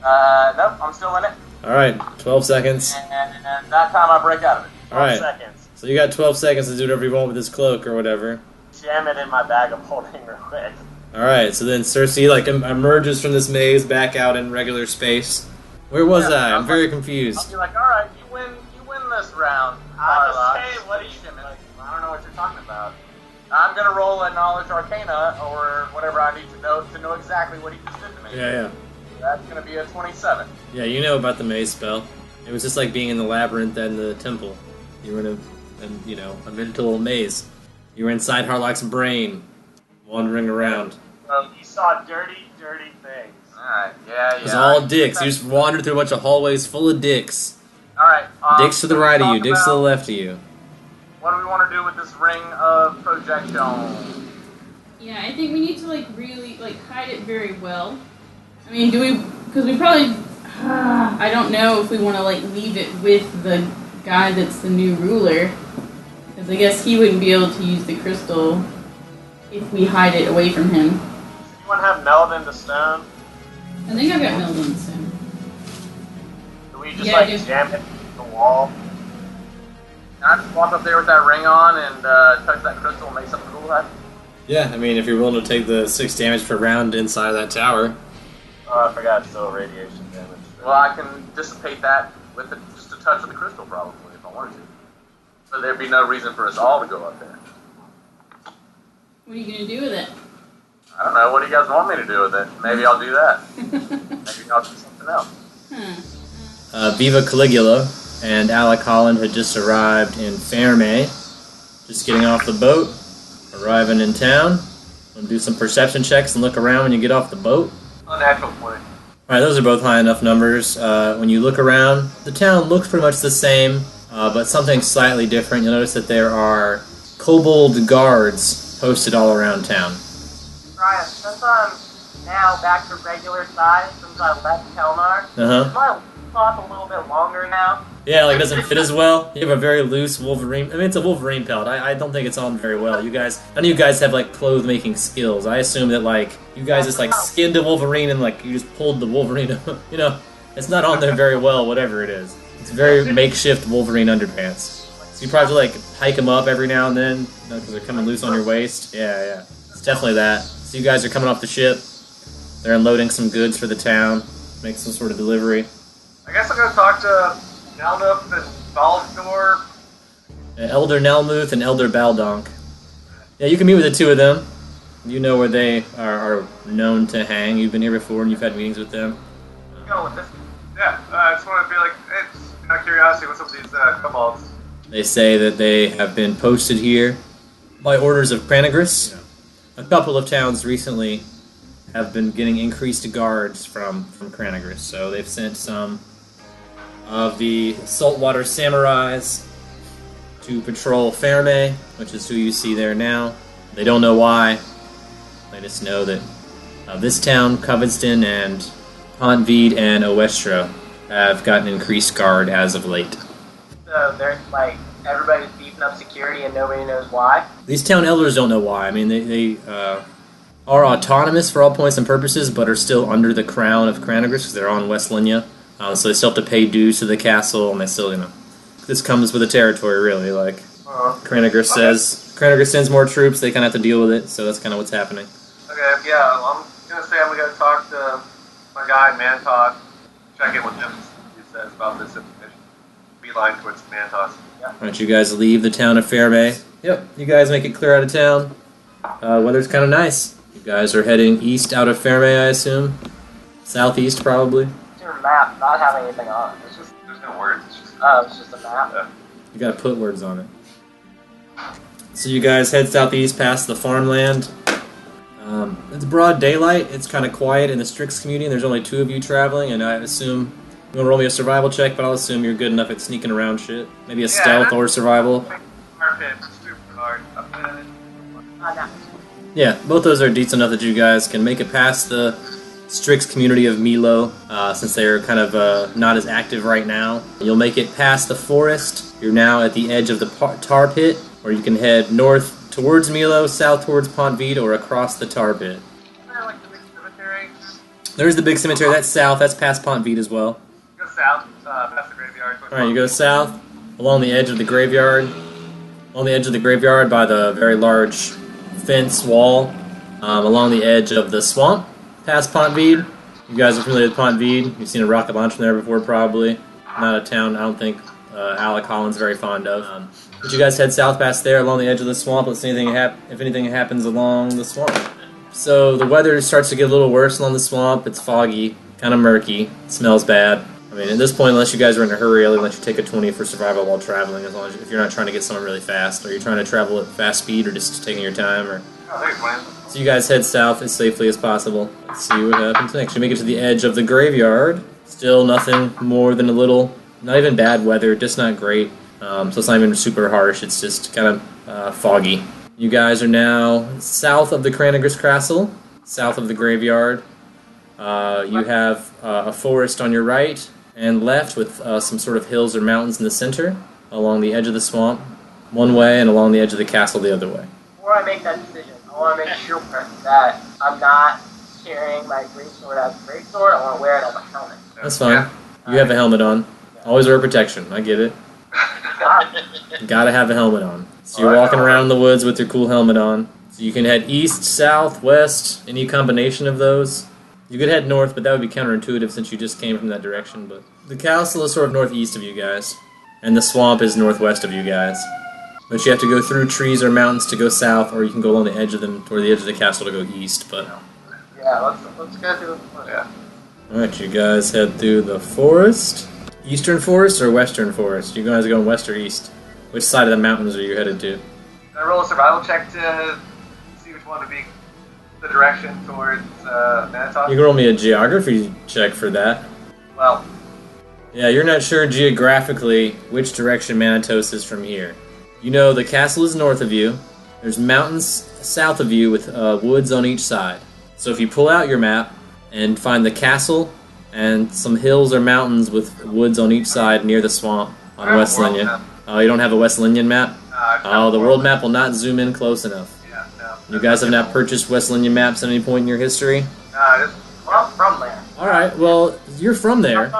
Nope, I'm still in it. Alright, 12 seconds. And that time I break out of it. 12 Alright, seconds. so you got 12 seconds to do whatever you want with this cloak or whatever. Jam it in my bag of holding real quick. Alright, so then Cersei emerges from this maze back out in regular space. Where was I? I'm very confused. I'll be like, all right, you win this round. Hey, what are you Like, I don't know what you're talking about. I'm gonna roll a knowledge arcana or whatever I need to know exactly what he just did to me. Yeah. That's gonna be a 27. Yeah, you know about the maze spell. It was just like being in the labyrinth and the temple. You were in a mental maze. You were inside Harlock's brain, wandering around. You saw dirty, dirty things. Alright, yeah. It was all dicks. You just wandered through a bunch of hallways full of dicks. Alright. Dicks to the right of you, dicks to the left of you. What do we want to do with this ring of projection? Yeah, I think we need to really hide it very well. I mean, because we probably, I don't know if we want to leave it with the guy that's the new ruler, because I guess he wouldn't be able to use the crystal if we hide it away from him. You want to have meld into stone? I think I've got Melvin soon. Do we just Yeah, I do. jam it into the wall? Can I just walk up there with that ring on and touch that crystal and make something cool happen? Yeah, I mean, if you're willing to take the 6 damage per round inside of that tower. Oh, I forgot, still radiation damage. Well, I can dissipate that with just a touch of the crystal, probably, if I wanted to. So there'd be no reason for us all to go up there. What are you going to do with it? I don't know. What do you guys want me to do with it? Maybe I'll do that. Maybe I'll do something else. Viva Caligula and Alec Holland had just arrived in Fairmay. Just getting off the boat, arriving in town. We'll do some perception checks and look around when you get off the boat. Unnatural 20. Alright, those are both high enough numbers. When you look around, the town looks pretty much the same, but something slightly different. You'll notice that there are kobold guards posted all around town. Ryan, since I'm now back to regular size since I left Kelnar, Uh-huh. is my cloth a little bit longer now? Yeah, it doesn't fit as well. You have a very loose Wolverine. I mean, it's a Wolverine pelt. I don't think it's on very well. None of you guys have clothes making skills. I assume that you guys just skinned a Wolverine and you just pulled the Wolverine. It's not on there very well. Whatever it is, it's very makeshift Wolverine underpants. So you probably hike them up every now and then because they're coming loose on your waist. Yeah, it's definitely that. So you guys are coming off the ship. They're unloading some goods for the town, make some sort of delivery. I guess I'm going to talk to Nelnup and Baldur. Elder Nelmuth and Elder Baldonk. Yeah, you can meet with the two of them. You know where they are known to hang. You've been here before and you've had meetings with them. Go with this. Yeah, I just want to be it's out of curiosity, what's up with these kobolds? They say that they have been posted here by orders of Cranagris. A couple of towns recently have been getting increased guards from Cranagris, so they've sent some of the saltwater samurais to patrol Fairmay, which is who you see there now. They don't know why. They just know that this town, Covenston, and Pontveed and Oestra have gotten increased guard as of late. So there's everybody's beefing up security and nobody knows why. These town elders don't know why. I mean, are autonomous for all points and purposes, but are still under the crown of Cranagris because they're on West Linya. So they still have to pay dues to the castle, and they still, this comes with the territory, really. Like, Cranagris says, Cranagris sends more troops, they kind of have to deal with it, so that's kind of what's happening. Okay, yeah, I'm gonna say I'm gonna talk to my guy, Mantos, check in with him, see what he says about this information. Beeline towards Mantos. Yeah. Alright, you guys leave the town of Fairmay. Yep, you guys make it clear out of town. Weather's kind of nice. You guys are heading east out of Fairmay, I assume? Southeast, probably? Your map not having anything on it. It's just, There's no words, it's just... it's just a map. Yeah. You gotta put words on it. So you guys head southeast past the farmland. It's broad daylight. It's kind of quiet in the Strix community, and there's only 2 of you traveling, and I assume... You want to roll me a survival check, but I'll assume you're good enough at sneaking around shit. Maybe a stealth or survival. Super hard. Yeah, both those are decent enough that you guys can make it past the Strix community of Milo, since they're kind of not as active right now. You'll make it past the forest. You're now at the edge of the tar pit, where you can head north towards Milo, south towards Pont Vide, or across the tar pit. Isn't there like the big cemetery? There's the big cemetery. That's south. That's past Pont Vide as well. Go south, past the graveyard. Alright, you go south, along the edge of the graveyard. Along the edge of the graveyard by the very large fence wall. Along the edge of the swamp, past Pont Vide. You guys are familiar with Pont Vide. You've seen a rocket launch from there before, probably. Not a town I don't think Alec Holland's very fond of. But you guys head south past there, along the edge of the swamp. Let's see if anything happens along the swamp. So the weather starts to get a little worse along the swamp. It's foggy, kind of murky, it smells bad. I mean, at this point, unless you guys are in a hurry, I'll let you take a 20 for survival while traveling, as long as if you're not trying to get somewhere really fast, or you're trying to travel at fast speed, or just taking your time. Or so you guys head south as safely as possible. Let's see what happens next. You make it to the edge of the graveyard. Still nothing more than a little, not even bad weather, just not great. So it's not even super harsh. It's just kind of foggy. You guys are now south of the Cranagris Castle, south of the graveyard. You have a forest on your right and left with some sort of hills or mountains in the center, along the edge of the swamp one way and along the edge of the castle the other way. Before I make that decision, I want to make sure that I'm not carrying my greatsword as a greatsword. I want to wear it as a helmet. That's fine. You have a helmet on. Always wear protection. I get it. You gotta have a helmet on. So you're walking around in the woods with your cool helmet on. So you can head east, south, west, any combination of those. You could head north, but that would be counterintuitive since you just came from that direction. But the castle is sort of northeast of you guys, and the swamp is northwest of you guys. But you have to go through trees or mountains to go south, or you can go along the edge of them toward the edge of the castle to go east. But yeah, let's go through the forest. Yeah. All right, you guys head through the forest. Eastern forest or western forest? You guys are going west or east? Which side of the mountains are you headed to? Can I roll a survival check to see which one to be the direction towards Manitou? You can roll me a geography check for that. Well, Yeah, you're not sure geographically which direction Manitos is from here. You know the castle is north of you. There's mountains south of you with woods on each side. So if you pull out your map and find the castle and some hills or mountains with woods on each side near the swamp on West Linya. Oh, you don't have a West Linyan map? Oh, the world map will not zoom in close enough. yeah, no. You guys have not purchased West Linyan maps at any point in your history? Just, Well, I'm from there. Alright, well, you're from there.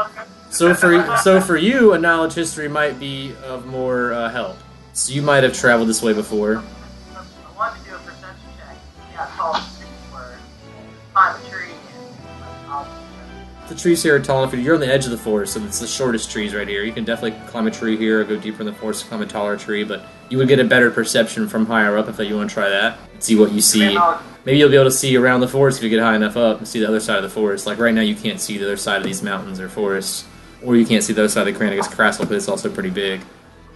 So for you, a knowledge history might be of more help. So you might have traveled this way before. I wanted to do a perception check. Yeah, tall trees were climb a tree and The trees here are tall enough. You're on the edge of the forest, so it's the shortest trees right here. You can definitely climb a tree here or go deeper in the forest to climb a taller tree, but you would get a better perception from higher up if you want to try that and see what you see. Maybe you'll be able to see around the forest if you get high enough up and see the other side of the forest. Like right now, you can't see the other side of these mountains or forests, or you can't see the other side of the Cranagris Castle because it's also pretty big.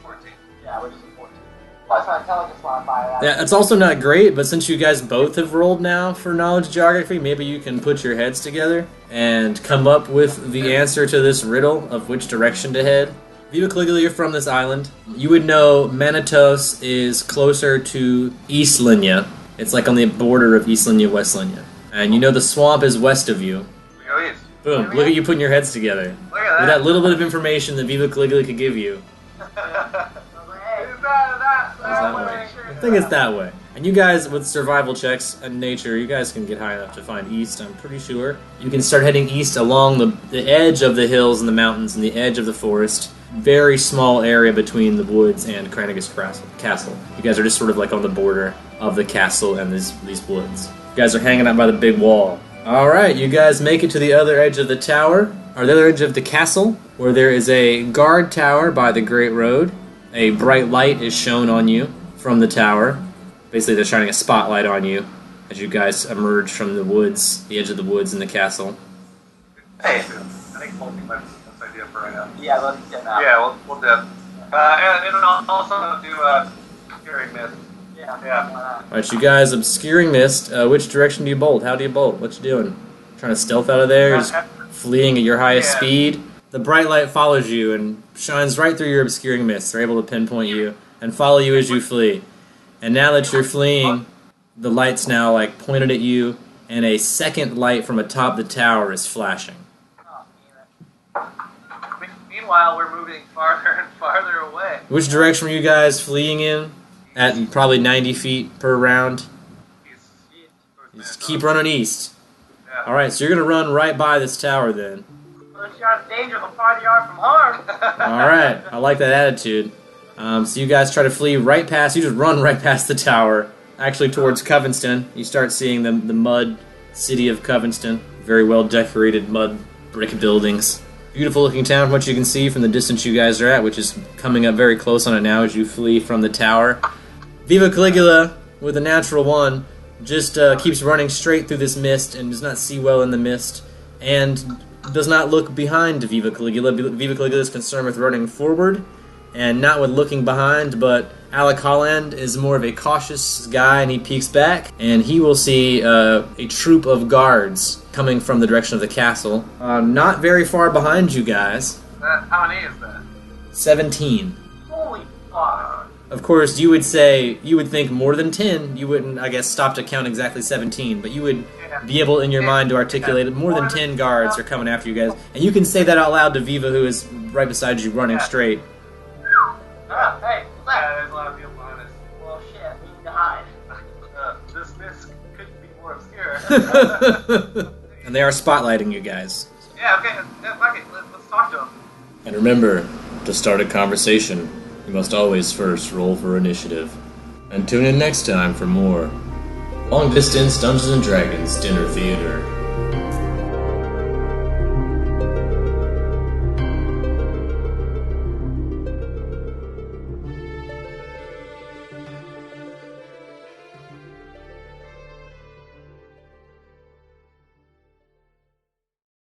14. yeah, which is important. That's my intelligence modifier. Yeah, it's also not great, but since you guys both have rolled now for knowledge geography, maybe you can put your heads together and come up with the answer to this riddle of which direction to head. Viva Caligula, you're from this island. You would know Manitos is closer to East Linya. It's like on the border of East Linya, West Linya. And you know the swamp is west of you. We go east. Boom, look at you putting your heads together. Look at With that. that little bit of information that Viva Caligula could give you. Hey, Is that Is that way? I think it's that way. And you guys, with survival checks and nature, you guys can get high enough to find east, I'm pretty sure. You can start heading east along the edge of the hills and the mountains and the edge of the forest. Very small area between the woods and Kranig's castle. You guys are just sort of like on the border of the castle and these woods. You guys are hanging out by the big wall. Alright, you guys make it to the other edge of the tower, or the other edge of the castle, where there is a guard tower by the Great Road. A bright light is shown on you from the tower. Basically, they're shining a spotlight on you as you guys emerge from the woods, the edge of the woods in the castle. Hey, I think bolting might be the best idea for right now. Yeah, let's get that. Yeah, we'll do. And also do hearing mist. Yeah. Alright, you guys, obscuring mist. Which direction do you bolt? How do you bolt? What you doing? Trying to stealth out of there? Just fleeing at your highest speed? The bright light follows you and shines right through your obscuring mist. They're able to pinpoint you and follow you as you flee. And now that you're fleeing, the light's now like pointed at you, and a second light from atop the tower is flashing. Meanwhile, we're moving farther and farther away. Which direction were you guys fleeing in? At probably 90 feet per round. Just keep running east. Yeah. Alright, so you're going to run right by this tower then. Well, you're out of danger, the farther you are from harm. Alright, I like that attitude. So you guys try to flee right past, you just run right past the tower, actually towards Covenston. You start seeing the mud city of Covenston. Very well decorated mud brick buildings. Beautiful looking town from what you can see from the distance you guys are at, which is coming up very close on it now as you flee from the tower. Viva Caligula, with a natural 1, just keeps running straight through this mist and does not see well in the mist, and does not look behind Viva Caligula. Viva Caligula is concerned with running forward and not with looking behind, but Alec Holland is more of a cautious guy, and he peeks back, and he will see a troop of guards coming from the direction of the castle, not very far behind you guys. How many is that? 17. Holy fuck. Of course, you would think more than 10. You wouldn't, I guess, stop to count exactly 17, but you would be able in your mind to articulate it. More than 10 guards are coming after you guys, and you can say that out loud to Viva, who is right beside you running straight. Hey, what's that? There's a lot of people behind us. Well, shit, we need to hide. This mist couldn't be more obscure. And they are spotlighting you guys. Yeah, okay, fuck it, let's talk to them. And remember, to start a conversation, you must always first roll for initiative. And tune in next time for more Long Distance Dungeons & Dragons Dinner Theater.